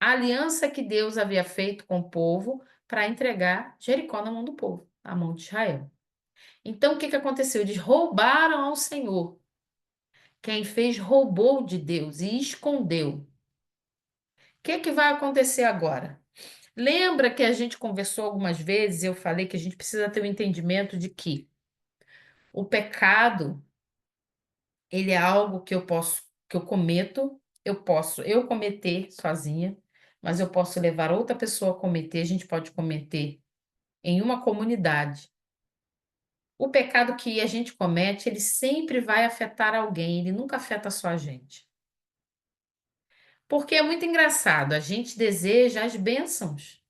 Speaker 1: a aliança que Deus havia feito com o povo para entregar Jericó na mão do povo, na mão de Israel. Então, o que que aconteceu? Eles roubaram ao Senhor. Quem fez roubou de Deus e escondeu. O que que vai acontecer agora? Lembra que a gente conversou algumas vezes, eu falei que a gente precisa ter o entendimento de que o pecado, ele é algo que eu posso, que eu cometo, eu posso eu cometer sozinha, mas eu posso levar outra pessoa a cometer, a gente pode cometer em uma comunidade. O pecado que a gente comete, ele sempre vai afetar alguém, ele nunca afeta só a gente. Porque é muito engraçado, a gente deseja as bênçãos.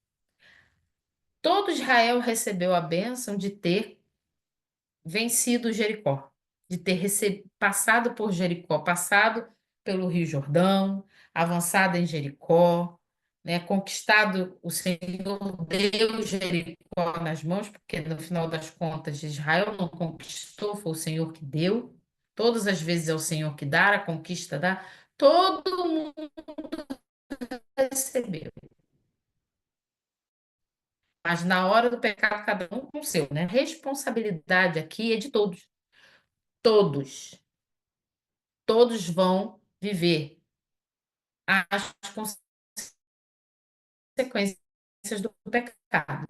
Speaker 1: Todo Israel recebeu a bênção de ter vencido Jericó, de ter passado por Jericó, passado pelo Rio Jordão, avançado em Jericó, né, conquistado, o Senhor deu Jericó nas mãos, porque no final das contas Israel não conquistou, foi o Senhor que deu. Todas as vezes é o Senhor que dá, a conquista dá. Todo mundo recebeu. Mas na hora do pecado, cada um com o seu, né? A responsabilidade aqui é de todos. Todos. Todos vão viver as consequências do pecado.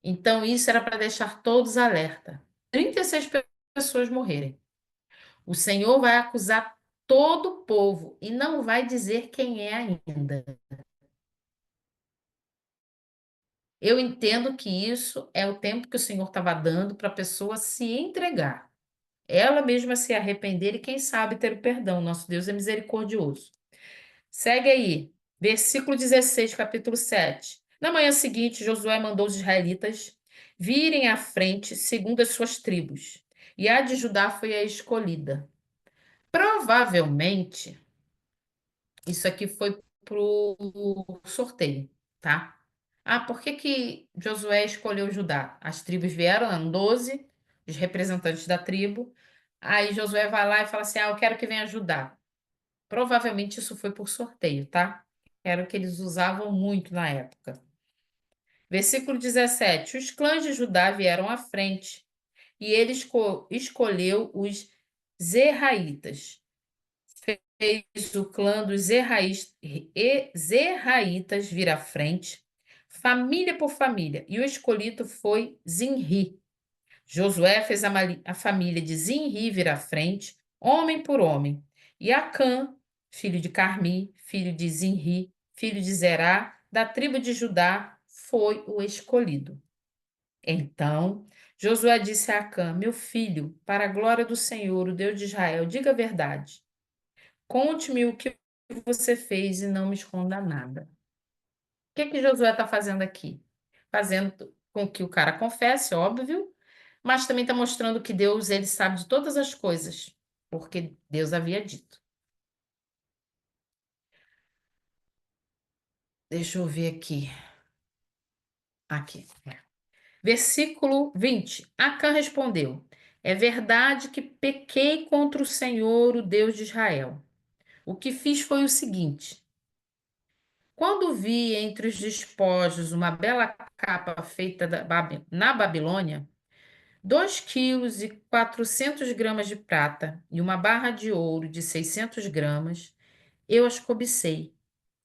Speaker 1: Então, isso era para deixar todos alerta. 36 pessoas morrerem. O Senhor vai acusar todo o povo e não vai dizer quem é ainda. Eu entendo que isso é o tempo que o Senhor estava dando para a pessoa se entregar. Ela mesma se arrepender e, quem sabe, ter o perdão. Nosso Deus é misericordioso. Segue aí, versículo 16, capítulo 7. Na manhã seguinte, Josué mandou os israelitas virem à frente, segundo as suas tribos, e a de Judá foi a escolhida. Provavelmente, isso aqui foi para o sorteio, tá? Ah, por que que Josué escolheu Judá? As tribos vieram, eram 12, os representantes da tribo. Aí Josué vai lá e fala assim: Ah, eu quero que venha Judá. Provavelmente isso foi por sorteio, tá? Era o que eles usavam muito na época. Versículo 17: Os clãs de Judá vieram à frente, e ele escolheu os Zerraitas. Fez o clã dos Zerraitas vir à frente, família por família, e o escolhido foi Zinri. Josué fez a família de Zinri vir à frente, homem por homem. E Acã, filho de Carmi, filho de Zinri, filho de Zerá, da tribo de Judá, foi o escolhido. Então, Josué disse a Acã: Meu filho, para a glória do Senhor, o Deus de Israel, diga a verdade. Conte-me o que você fez e não me esconda nada. O que que Josué está fazendo aqui? Fazendo com que o cara confesse, óbvio, mas também está mostrando que Deus, ele sabe de todas as coisas, porque Deus havia dito. Deixa eu ver aqui. Aqui. Versículo 20. Acã respondeu: É verdade que pequei contra o Senhor, o Deus de Israel. O que fiz foi o seguinte: quando vi entre os despojos uma bela capa feita na Babilônia, 2,4 kg de prata e uma barra de ouro de 600 gramas, eu as cobicei.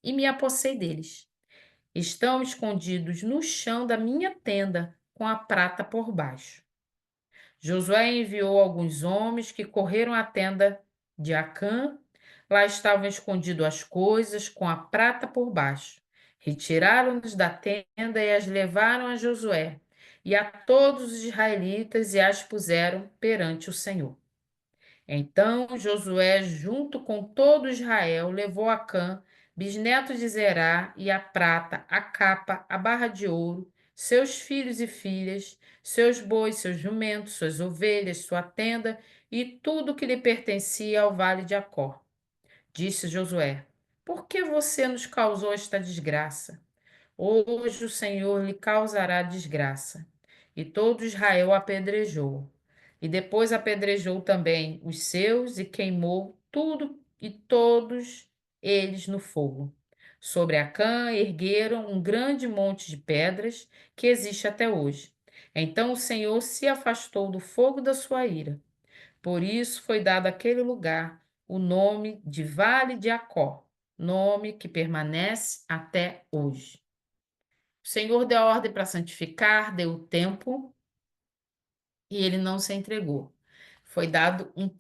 Speaker 1: e me apossei deles. Estão escondidos no chão da minha tenda, com a prata por baixo. Josué enviou alguns homens que correram à tenda de Acã. Lá estavam escondidas as coisas, com a prata por baixo. Retiraram-nos da tenda e as levaram a Josué e a todos os israelitas e as puseram perante o Senhor. Então Josué, junto com todo Israel, levou Acã, bisneto de Zerá, e a prata, a capa, a barra de ouro, seus filhos e filhas, seus bois, seus jumentos, suas ovelhas, sua tenda e tudo que lhe pertencia ao vale de Acor. Disse Josué: Por que você nos causou esta desgraça? Hoje o Senhor lhe causará desgraça. E todo Israel apedrejou. E depois apedrejou também os seus e queimou tudo e todos eles no fogo. Sobre Acã ergueram um grande monte de pedras que existe até hoje. Então o Senhor se afastou do fogo da sua ira. Por isso foi dado àquele lugar o nome de Vale de Acó, nome que permanece até hoje. O Senhor deu a ordem para santificar, deu o tempo e ele não se entregou. Foi dado um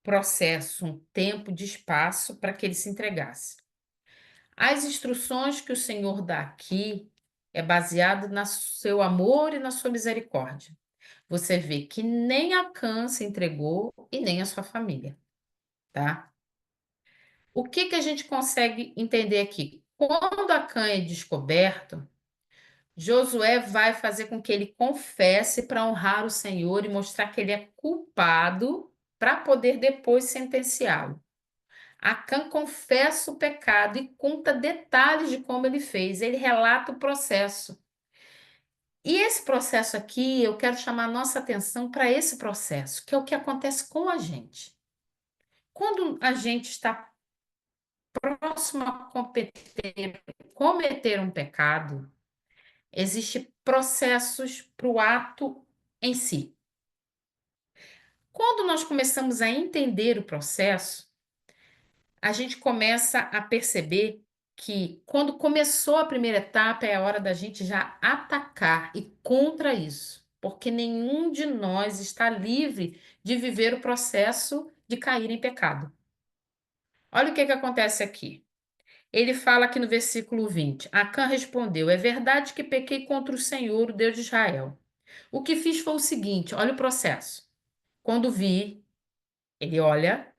Speaker 1: processo, um tempo de espaço para que ele se entregasse. As instruções que o Senhor dá aqui é baseado no seu amor e na sua misericórdia. Você vê que nem Acã se entregou e nem a sua família, tá? O que que a gente consegue entender aqui? Quando Acã é descoberto, Josué vai fazer com que ele confesse para honrar o Senhor e mostrar que ele é culpado para poder depois sentenciá-lo. Acã confessa o pecado e conta detalhes de como ele fez. Ele relata o processo. E esse processo aqui, eu quero chamar a nossa atenção para esse processo, que é o que acontece com a gente. Quando a gente está próximo a cometer um pecado, existem processos para o ato em si. Quando nós começamos a entender o processo, a gente começa a perceber que quando começou a primeira etapa é a hora da gente já atacar e contra isso, porque nenhum de nós está livre de viver o processo de cair em pecado. Olha o que acontece aqui. Ele fala aqui no versículo 20: Acã respondeu: É verdade que pequei contra o Senhor, o Deus de Israel. O que fiz foi o seguinte: olha o processo. Quando vi, ele olha,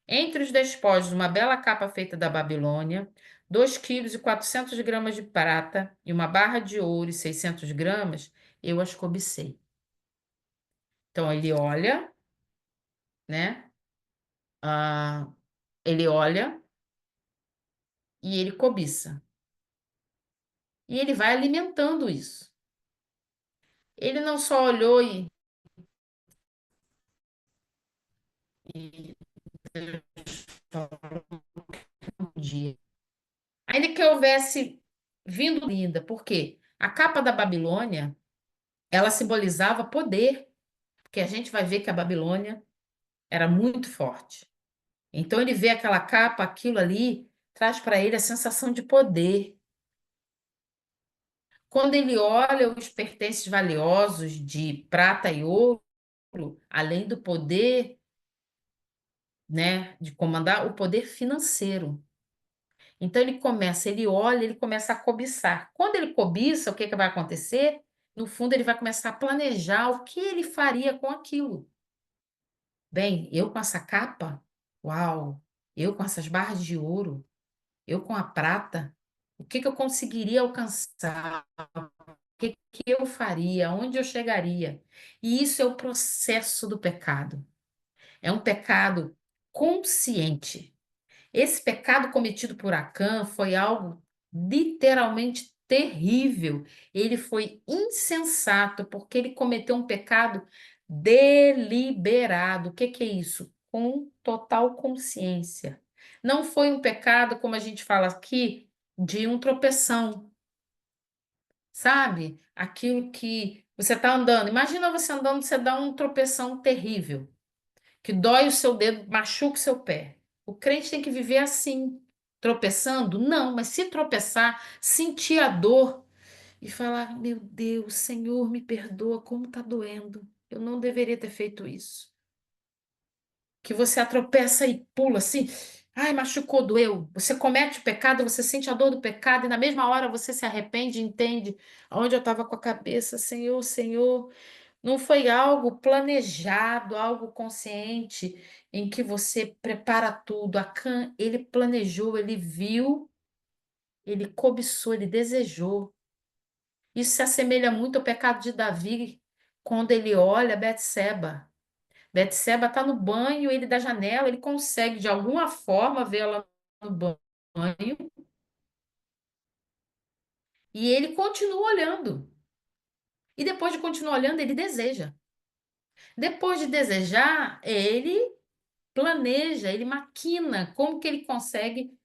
Speaker 1: entre os despojos, uma bela capa feita da Babilônia, 2,4 kg de prata e uma barra de ouro e 600 gramas, eu as cobicei. Então ele olha, né? Ah, ele olha e ele cobiça. E ele vai alimentando isso. Ele não só olhou e dia. Ainda que houvesse vindo linda, porque a capa da Babilônia, ela simbolizava poder, porque a gente vai ver que a Babilônia era muito forte. Então ele vê aquela capa, aquilo ali, traz para ele a sensação de poder. Quando ele olha os pertences valiosos de prata e ouro, além do poder, né, de comandar, o poder financeiro. Então ele olha, ele começa a cobiçar. Quando ele cobiça, o que que vai acontecer? No fundo, ele vai começar a planejar o que ele faria com aquilo. Bem, eu com essa capa, uau! Eu com essas barras de ouro, eu com a prata, o que que eu conseguiria alcançar? O que que eu faria? Onde eu chegaria? E isso é o processo do pecado. É um pecado consciente. Esse pecado cometido por Acã foi algo literalmente terrível. Ele foi insensato porque ele cometeu um pecado deliberado. O que que é isso? Com total consciência. Não foi um pecado, como a gente fala aqui, de um tropeção, sabe? Aquilo que você está andando. Imagina você andando, você dá um tropeção terrível, que dói o seu dedo, machuca o seu pé. O crente tem que viver assim. tropeçando? Não, mas se tropeçar, sentir a dor e falar: Meu Deus, Senhor, me perdoa, como está doendo. Eu não deveria ter feito isso. Que você atropeça e pula assim. Ai, machucou, doeu. Você comete o pecado, você sente a dor do pecado e na mesma hora você se arrepende e entende onde eu estava com a cabeça, Senhor, Senhor. Não foi algo planejado, algo consciente, em que você prepara tudo. Acã, ele planejou, ele viu, ele cobiçou, ele desejou. Isso se assemelha muito ao pecado de Davi, quando ele olha Betseba. Betseba está no banho, ele da janela, ele consegue de alguma forma ver ela no banho e ele continua olhando. E depois de continuar olhando, ele deseja. Depois de desejar, ele planeja, ele maquina como que ele consegue,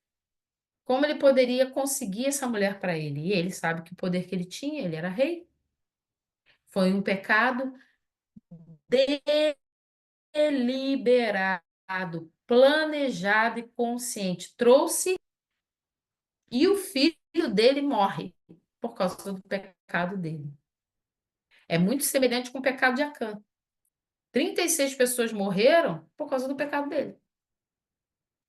Speaker 1: como ele poderia conseguir essa mulher para ele. E ele sabe que o poder que ele tinha, ele era rei. Foi um pecado deliberado, planejado e consciente. Trouxe e o filho dele morre por causa do pecado dele. É muito semelhante com o pecado de Acã. 36 pessoas morreram por causa do pecado dele.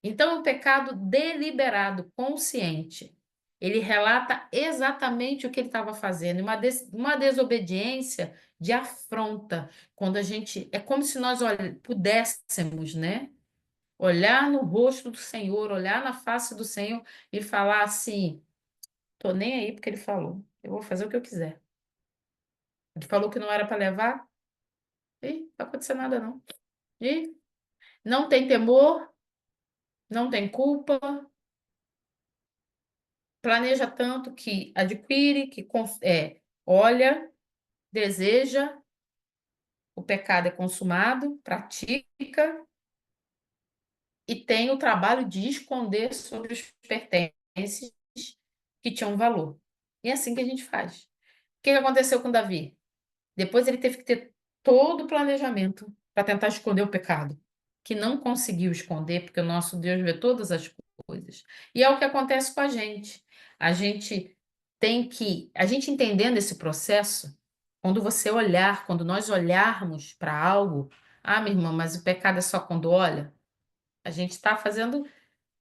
Speaker 1: Então, é um pecado deliberado, consciente. Ele relata exatamente o que ele estava fazendo, uma desobediência de afronta. Quando a gente. É como se nós pudéssemos, né? Olhar no rosto do Senhor, olhar na face do Senhor e falar assim: tô nem aí porque ele falou, eu vou fazer o que eu quiser. Ele falou que não era para levar, e não vai acontecer nada, não. E não tem temor, não tem culpa, planeja tanto que adquire, que olha, deseja, o pecado é consumado, pratica e tem o trabalho de esconder sobre os pertences que tinham valor. E é assim que a gente faz. O que que aconteceu com Davi? Depois ele teve que ter todo o planejamento para tentar esconder o pecado, que não conseguiu esconder, porque o nosso Deus vê todas as coisas. E é o que acontece com a gente. A gente a gente entendendo esse processo, quando você olhar, quando nós olharmos para algo, ah, minha irmã, mas o pecado é só quando olha, a gente está fazendo,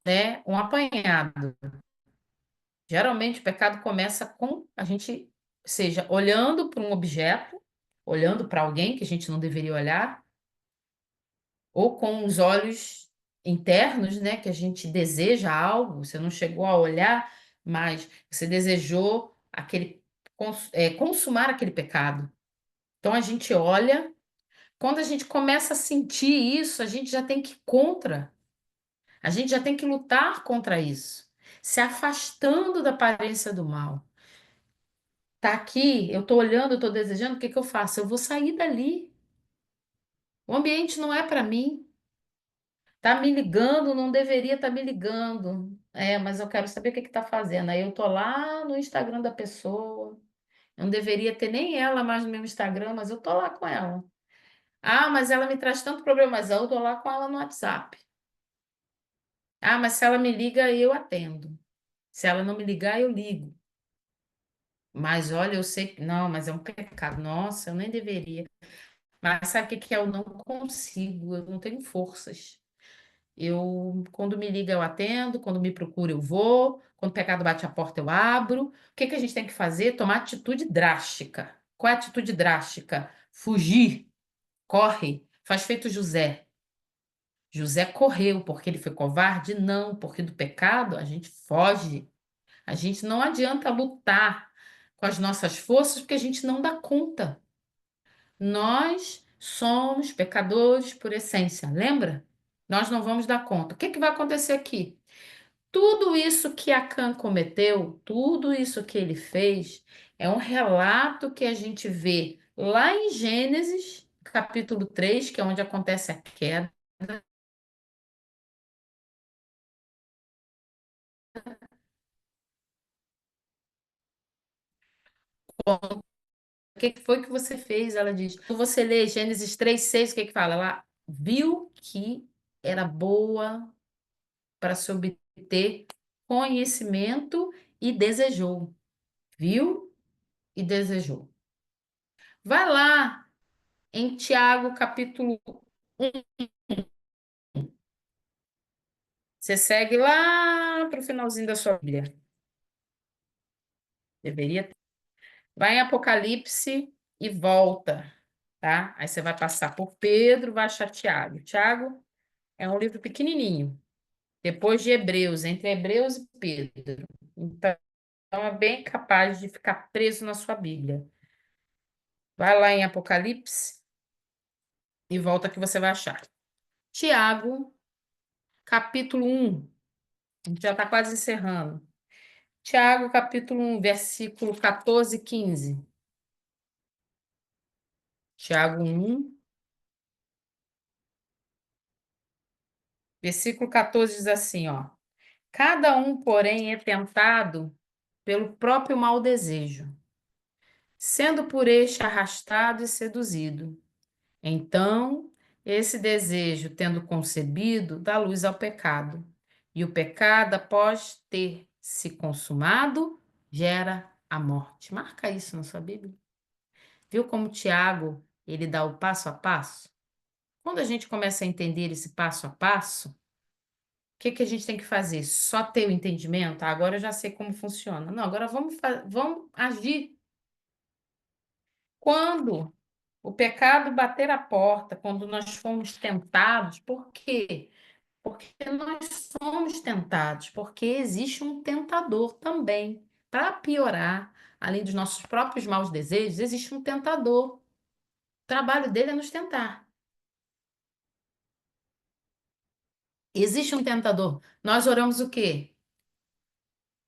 Speaker 1: né, um apanhado. Geralmente o pecado começa com a gente, seja olhando para um objeto, olhando para alguém que a gente não deveria olhar, ou com os olhos internos, né, que a gente deseja algo, você não chegou a olhar, mas você desejou consumar aquele pecado. Então a gente olha, quando a gente começa a sentir isso, a gente já tem que ir contra, a gente já tem que lutar contra isso, se afastando da aparência do mal. Tá aqui, eu tô olhando, eu tô desejando, o que que eu faço? Eu vou sair dali. O ambiente não é para mim. Tá me ligando, não deveria estar me ligando. É, mas eu quero saber o que que tá fazendo. Aí eu tô lá no Instagram da pessoa. Eu não deveria ter nem ela mais no meu Instagram, mas eu tô lá com ela. Ah, mas ela me traz tanto problema, mas eu tô lá com ela no WhatsApp. Ah, mas se ela me liga, eu atendo. Se ela não me ligar, eu ligo. Mas olha, eu sei que não, mas é um pecado. Nossa, eu nem deveria. Mas sabe o que que é? Eu não consigo, eu não tenho forças. Quando me liga, eu atendo, quando me procura, eu vou, quando o pecado bate a porta, eu abro. O que que a gente tem que fazer? Tomar atitude drástica. Qual é a atitude drástica? Fugir, corre, faz feito José. José correu porque ele foi covarde? Não, porque do pecado a gente foge. A gente não adianta lutar com as nossas forças porque a gente não dá conta. Nós somos pecadores por essência, lembra? Nós não vamos dar conta. O que que vai acontecer aqui? Tudo isso que Acã cometeu, tudo isso que ele fez, é um relato que a gente vê lá em Gênesis, capítulo 3, que é onde acontece a queda. O que que foi que você fez? Ela diz. Quando você lê Gênesis 3:6, o que que fala? Ela viu que era boa para se obter conhecimento e desejou. Viu e desejou. Vai lá em Tiago, capítulo 1. Você segue lá para o finalzinho da sua Bíblia. Deveria ter. Vai em Apocalipse e volta, tá? Aí você vai passar por Pedro, vai achar Tiago. Tiago é um livro pequenininho, depois de Hebreus, entre Hebreus e Pedro. Então, é bem capaz de ficar preso na sua Bíblia. Vai lá em Apocalipse e volta que você vai achar. Tiago, capítulo 1. A gente já está quase encerrando. Tiago, capítulo 1, versículo 14 e 15. Tiago 1, versículo 14 diz assim, ó. Cada um, porém, é tentado pelo próprio mau desejo, sendo por este arrastado e seduzido. Então, esse desejo, tendo concebido, dá luz ao pecado. E o pecado, após ter se consumado, gera a morte. Marca isso na sua Bíblia. Viu como Tiago, ele dá o passo a passo? Quando a gente começa a entender esse passo a passo, o que que a gente tem que fazer? Só ter o entendimento? Ah, agora eu já sei como funciona. Não, agora vamos agir. Quando o pecado bater a porta, quando nós fomos tentados, por quê? Porque nós somos tentados, porque existe um tentador também. Para piorar, além dos nossos próprios maus desejos, existe um tentador. O trabalho dele é nos tentar. Existe um tentador. Nós oramos o quê?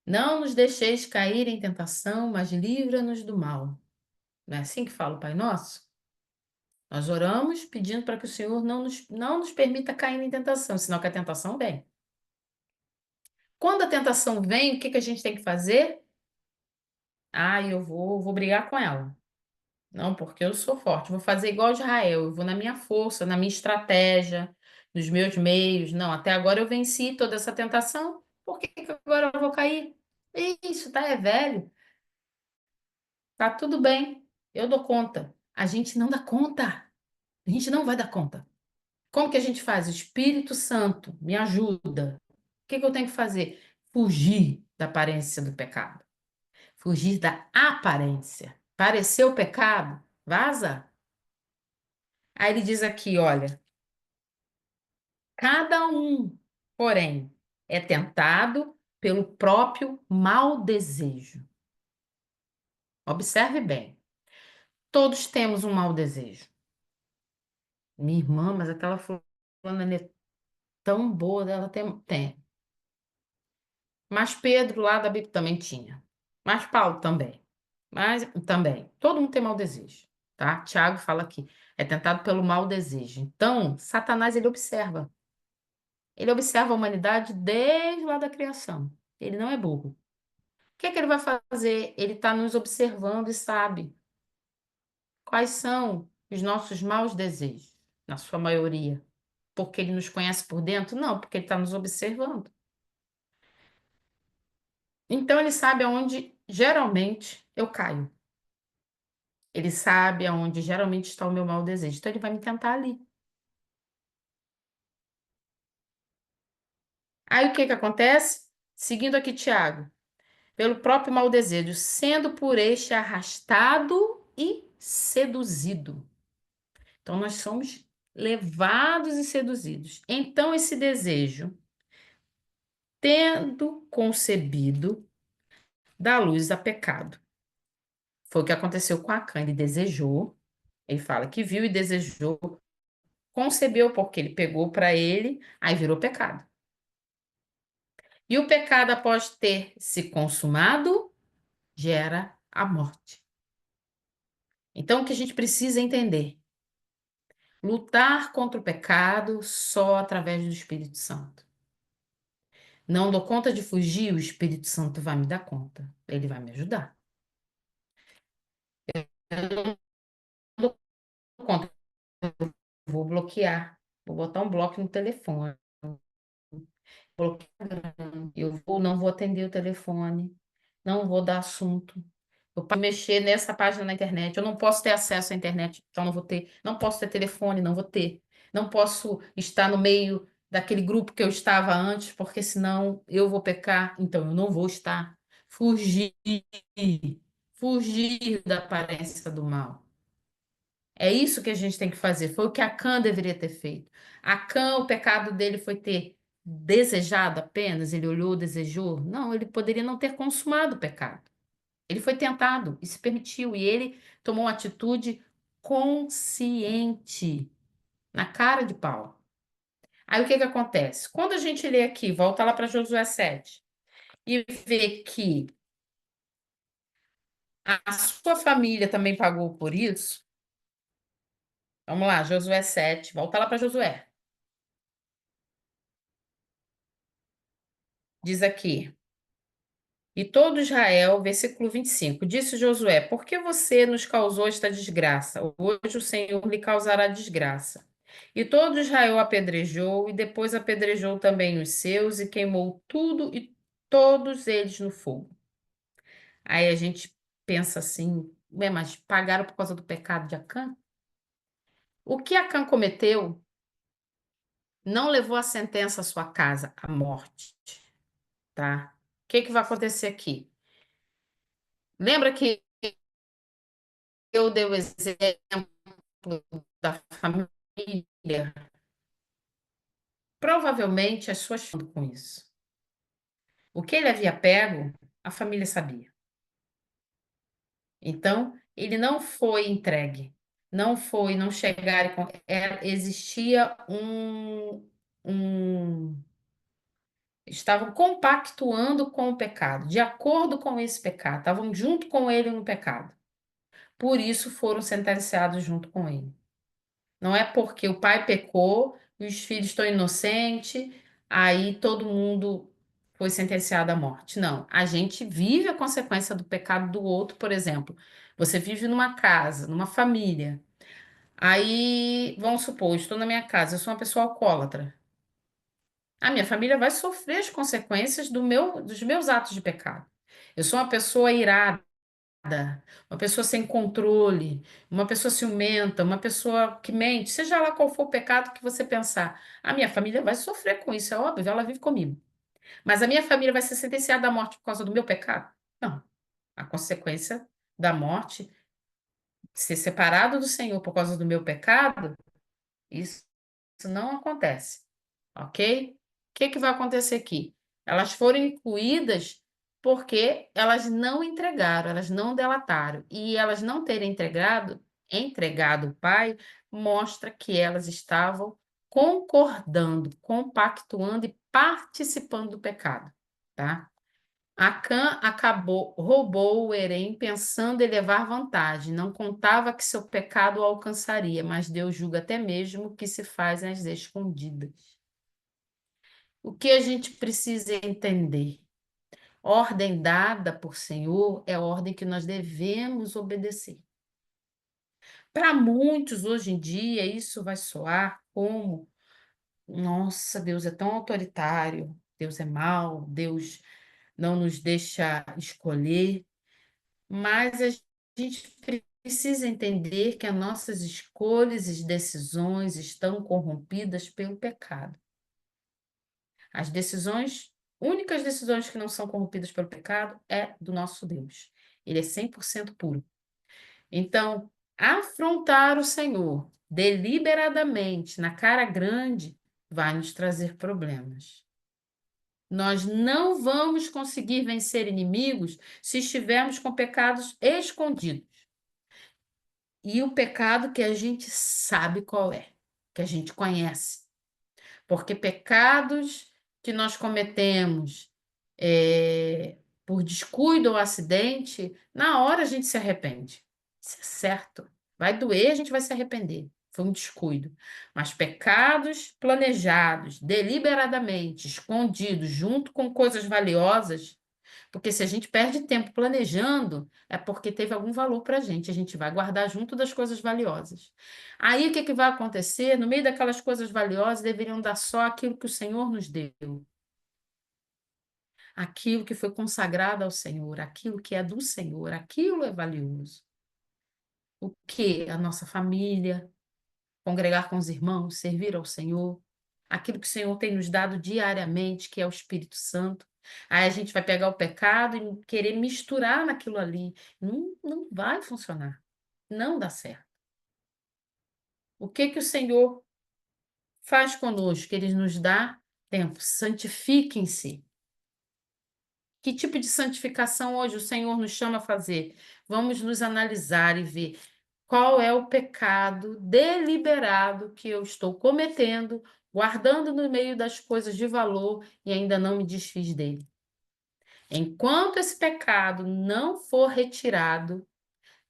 Speaker 1: Não nos deixeis cair em tentação, mas livra-nos do mal. Não é assim que fala o Pai Nosso? Nós oramos pedindo para que o Senhor não nos permita cair em tentação, senão que a tentação vem. Quando a tentação vem, o que que a gente tem que fazer? Ah, eu vou brigar com ela. Não, porque eu sou forte. Vou fazer igual Israel. Eu vou na minha força, na minha estratégia, nos meus meios. Não, até agora eu venci toda essa tentação. Por que que agora eu vou cair? Isso, tá? É velho. Tá tudo bem. Eu dou conta. A gente não dá conta. A gente não vai dar conta. Como que a gente faz? Espírito Santo, me ajuda. O que que eu tenho que fazer? Fugir da aparência do pecado. Fugir da aparência. Pareceu pecado? Vaza. Aí ele diz aqui, olha, cada um, porém, é tentado pelo próprio mau desejo. Observe bem. Todos temos um mau desejo. Minha irmã, mas aquela fulana é tão boa, ela tem. Mas Pedro lá da Bíblia também tinha. Mas Paulo também. Mas também. Todo mundo tem mau desejo, tá? Tiago fala aqui, é tentado pelo mau desejo. Então, Satanás ele observa. Ele observa a humanidade desde lá da criação. Ele não é burro. O que é que ele vai fazer? Ele está nos observando e sabe quais são os nossos maus desejos, na sua maioria. Porque ele nos conhece por dentro? Não, porque ele está nos observando. Então, ele sabe aonde geralmente eu caio. Ele sabe aonde geralmente está o meu mau desejo. Então, ele vai me tentar ali. Aí, o que que acontece? Seguindo aqui, Tiago. Pelo próprio mau desejo, sendo por este arrastado e seduzido. Então, nós somos levados e seduzidos. Então, esse desejo, tendo concebido, dá luz a pecado. Foi o que aconteceu com Acã. Ele desejou, ele fala que viu e desejou, concebeu porque ele pegou para ele, aí virou pecado. E o pecado, após ter se consumado, gera a morte. Então, o que a gente precisa entender? Lutar contra o pecado só através do Espírito Santo. Não dou conta de fugir, o Espírito Santo vai me dar conta. Ele vai me ajudar. Eu não dou conta, vou bloquear. Vou botar um bloco no telefone. não vou atender o telefone, não vou dar assunto. Eu posso mexer nessa página na internet, eu não posso ter acesso à internet, então não vou ter. Não posso ter telefone, não vou ter. Não posso estar no meio daquele grupo que eu estava antes, porque senão eu vou pecar, então eu não vou estar. Fugir, fugir da aparência do mal. É isso que a gente tem que fazer. Foi o que Acã deveria ter feito. Acã, o pecado dele foi ter desejado apenas, ele olhou, desejou. Não, ele poderia não ter consumado o pecado. Ele foi tentado e se permitiu, e ele tomou uma atitude consciente, na cara de pau. Aí o que que acontece? Quando a gente lê aqui, volta lá para Josué 7, e vê que a sua família também pagou por isso, vamos lá, Josué 7, volta lá para Josué. Diz aqui. E todo Israel, versículo 25, disse Josué: Por que você nos causou esta desgraça? Hoje o Senhor lhe causará desgraça. E todo Israel apedrejou, e depois apedrejou também os seus, e queimou tudo e todos eles no fogo. Aí a gente pensa assim, ué, mas pagaram por causa do pecado de Acã? O que Acã cometeu não levou a sentença à sua casa, à morte, tá? O que que vai acontecer aqui? Lembra que eu dei o exemplo da família, provavelmente as suas com isso. O que ele havia pego, a família sabia. Então, ele não foi entregue. Não foi, não chegaram. Existia um. Estavam compactuando com o pecado, de acordo com esse pecado, estavam junto com ele no pecado. Por isso foram sentenciados junto com ele. Não é porque o pai pecou e os filhos estão inocentes, aí todo mundo foi sentenciado à morte. Não, a gente vive a consequência do pecado do outro, por exemplo. Você vive numa casa, numa família. Aí, vamos supor, eu estou na minha casa, eu sou uma pessoa alcoólatra. A minha família vai sofrer as consequências dos meus atos de pecado. Eu sou uma pessoa irada, uma pessoa sem controle, uma pessoa ciumenta, uma pessoa que mente, seja lá qual for o pecado que você pensar, a minha família vai sofrer com isso, é óbvio, ela vive comigo. Mas a minha família vai ser sentenciada à morte por causa do meu pecado? Não. A consequência da morte, ser separado do Senhor por causa do meu pecado, isso não acontece, ok? O que que vai acontecer aqui? Elas foram incluídas porque elas não entregaram, elas não delataram. E elas não terem entregado o pai, mostra que elas estavam concordando, compactuando e participando do pecado, tá? Acã roubou o Herém pensando em levar vantagem. Não contava que seu pecado o alcançaria, mas Deus julga até mesmo o que se faz às escondidas. O que a gente precisa entender? Ordem dada por Senhor é a ordem que nós devemos obedecer. Para muitos, hoje em dia, isso vai soar como: nossa, Deus é tão autoritário, Deus é mau, Deus não nos deixa escolher. Mas a gente precisa entender que as nossas escolhas e decisões estão corrompidas pelo pecado. As decisões, únicas decisões que não são corrompidas pelo pecado é do nosso Deus. Ele é 100% puro. Então, afrontar o Senhor deliberadamente, na cara grande, vai nos trazer problemas. Nós não vamos conseguir vencer inimigos se estivermos com pecados escondidos. E o pecado que a gente sabe qual é, que a gente conhece. Porque pecados que nós cometemos por descuido ou acidente, na hora a gente se arrepende. Isso é certo. Vai doer, a gente vai se arrepender. Foi um descuido. Mas pecados planejados, deliberadamente, escondidos, junto com coisas valiosas, porque se a gente perde tempo planejando, é porque teve algum valor para a gente vai guardar junto das coisas valiosas. Aí o que que vai acontecer? No meio daquelas coisas valiosas, deveriam dar só aquilo que o Senhor nos deu. aquilo que foi consagrado ao Senhor, aquilo que é do Senhor, aquilo é valioso. O que? A nossa família, congregar com os irmãos, servir ao Senhor, aquilo que o Senhor tem nos dado diariamente, que é o Espírito Santo. Aí a gente vai pegar o pecado e querer misturar naquilo ali. Não, não vai funcionar. Não dá certo. O que que o Senhor faz conosco? Ele nos dá tempo. Santifiquem-se. Que tipo de santificação hoje o Senhor nos chama a fazer? Vamos nos analisar e ver qual é o pecado deliberado que eu estou cometendo, guardando no meio das coisas de valor e ainda não me desfiz dele. Enquanto esse pecado não for retirado,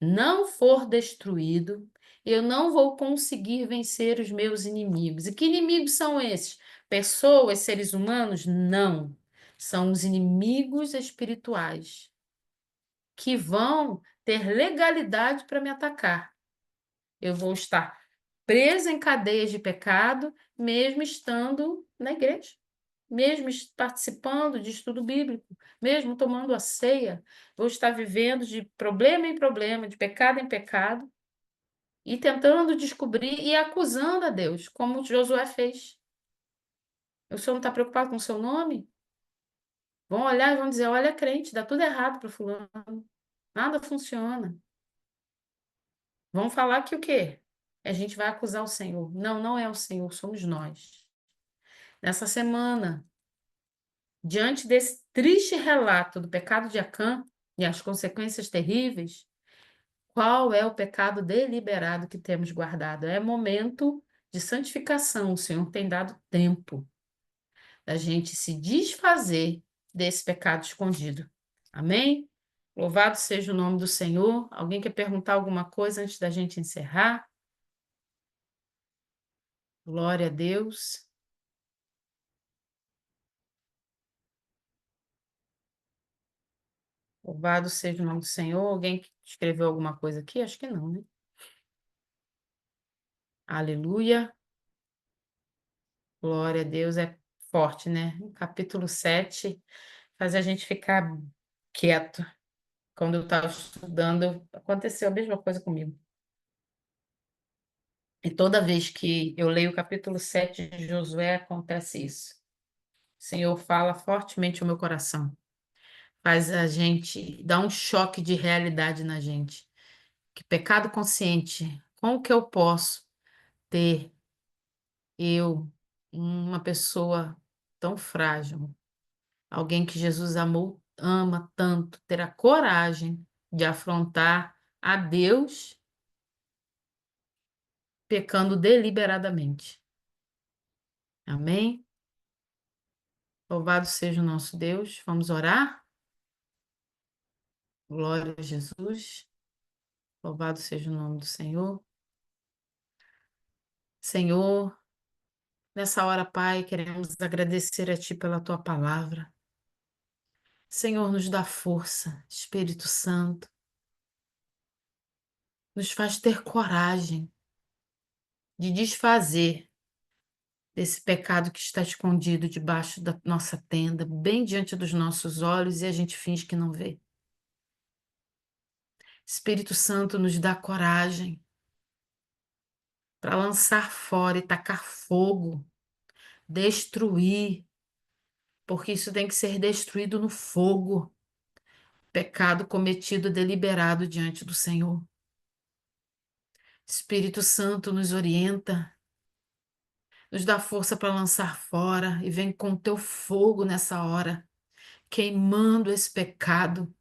Speaker 1: não for destruído, eu não vou conseguir vencer os meus inimigos. E que inimigos são esses? Pessoas, seres humanos? Não. São os inimigos espirituais que vão ter legalidade para me atacar. Eu vou estar presa em cadeias de pecado, mesmo estando na igreja, mesmo participando de estudo bíblico, mesmo tomando a ceia. Vou estar vivendo de problema em problema, de pecado em pecado, e tentando descobrir e acusando a Deus, como Josué fez. O senhor não está preocupado com o seu nome? Vão olhar e vão dizer: olha, crente, dá tudo errado para fulano. Nada funciona. Vão falar que o quê? A gente vai acusar o Senhor. Não, não é o Senhor, somos nós. Nessa semana, diante desse triste relato do pecado de Acã e as consequências terríveis, qual é o pecado deliberado que temos guardado? É momento de santificação. O Senhor tem dado tempo da gente se desfazer desse pecado escondido. Amém? Louvado seja o nome do Senhor. Alguém quer perguntar alguma coisa antes da gente encerrar? Glória a Deus. Louvado seja o nome do Senhor. Alguém que escreveu alguma coisa aqui? Acho que não, né? Aleluia. Glória a Deus. É forte, né? O capítulo 7 faz a gente ficar quieto. Quando eu estava estudando, aconteceu a mesma coisa comigo. E toda vez que eu leio o capítulo 7 de Josué, acontece isso. O Senhor fala fortemente o meu coração. Faz a gente dar um choque de realidade na gente. Que pecado consciente, como que eu posso ter eu, uma pessoa tão frágil, alguém que Jesus amou, ama tanto, ter a coragem de afrontar a Deus pecando deliberadamente. Amém? Louvado seja o nosso Deus. Vamos orar? Glória a Jesus. Louvado seja o nome do Senhor. Senhor, nessa hora, Pai, queremos agradecer a Ti pela Tua palavra. Senhor, nos dá força, Espírito Santo, nos faz ter coragem de desfazer desse pecado que está escondido debaixo da nossa tenda, bem diante dos nossos olhos, e a gente finge que não vê. Espírito Santo nos dá coragem para lançar fora e tacar fogo, destruir, porque isso tem que ser destruído no fogo. Pecado cometido deliberado diante do Senhor. Espírito Santo nos orienta, nos dá força para lançar fora e vem com teu fogo nessa hora, queimando esse pecado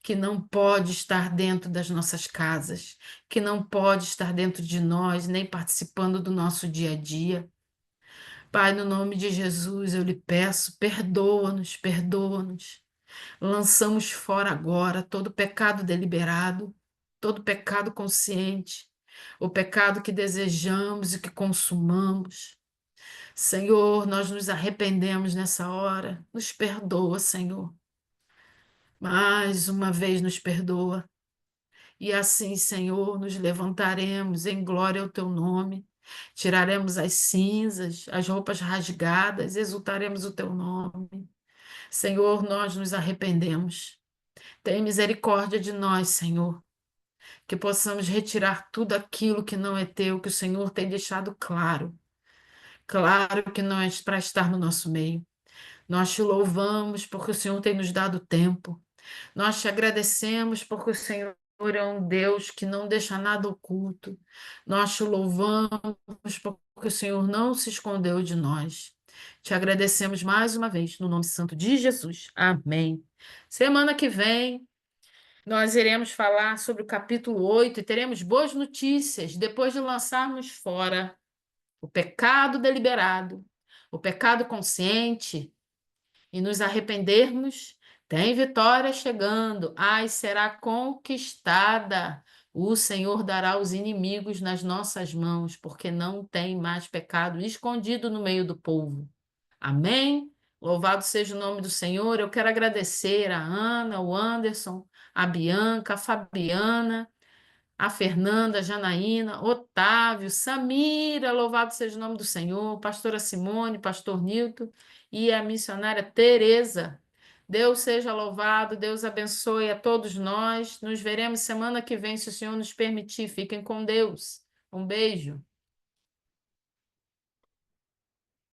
Speaker 1: que não pode estar dentro das nossas casas, que não pode estar dentro de nós, nem participando do nosso dia a dia. Pai, no nome de Jesus, eu lhe peço, perdoa-nos, perdoa-nos. Lançamos fora agora todo pecado deliberado, todo pecado consciente, o pecado que desejamos e que consumamos. Senhor, nós nos arrependemos nessa hora. Nos perdoa, Senhor. Mais uma vez nos perdoa. E assim, Senhor, nos levantaremos em glória ao teu nome. Tiraremos as cinzas, as roupas rasgadas, exultaremos o teu nome. Senhor, nós nos arrependemos. Tem misericórdia de nós, Senhor, que possamos retirar tudo aquilo que não é teu, que o Senhor tem deixado claro. Claro que não é para estar no nosso meio. Nós te louvamos porque o Senhor tem nos dado tempo. Nós te agradecemos porque o Senhor é um Deus que não deixa nada oculto. Nós te louvamos porque o Senhor não se escondeu de nós. Te agradecemos mais uma vez, no nome santo de Jesus. Amém. Semana que vem, nós iremos falar sobre o capítulo 8 e teremos boas notícias depois de lançarmos fora o pecado deliberado, o pecado consciente e nos arrependermos, tem vitória chegando. Ai, será conquistada. O Senhor dará os inimigos nas nossas mãos, porque não tem mais pecado escondido no meio do povo. Amém? Louvado seja o nome do Senhor. Eu quero agradecer a Ana, o Anderson, a Bianca, a Fabiana, a Fernanda, a Janaína, Otávio, Samira, louvado seja o nome do Senhor, pastora Simone, pastor Nilton e a missionária Tereza. Deus seja louvado, Deus abençoe a todos nós. Nos veremos semana que vem, se o Senhor nos permitir. Fiquem com Deus. Um beijo.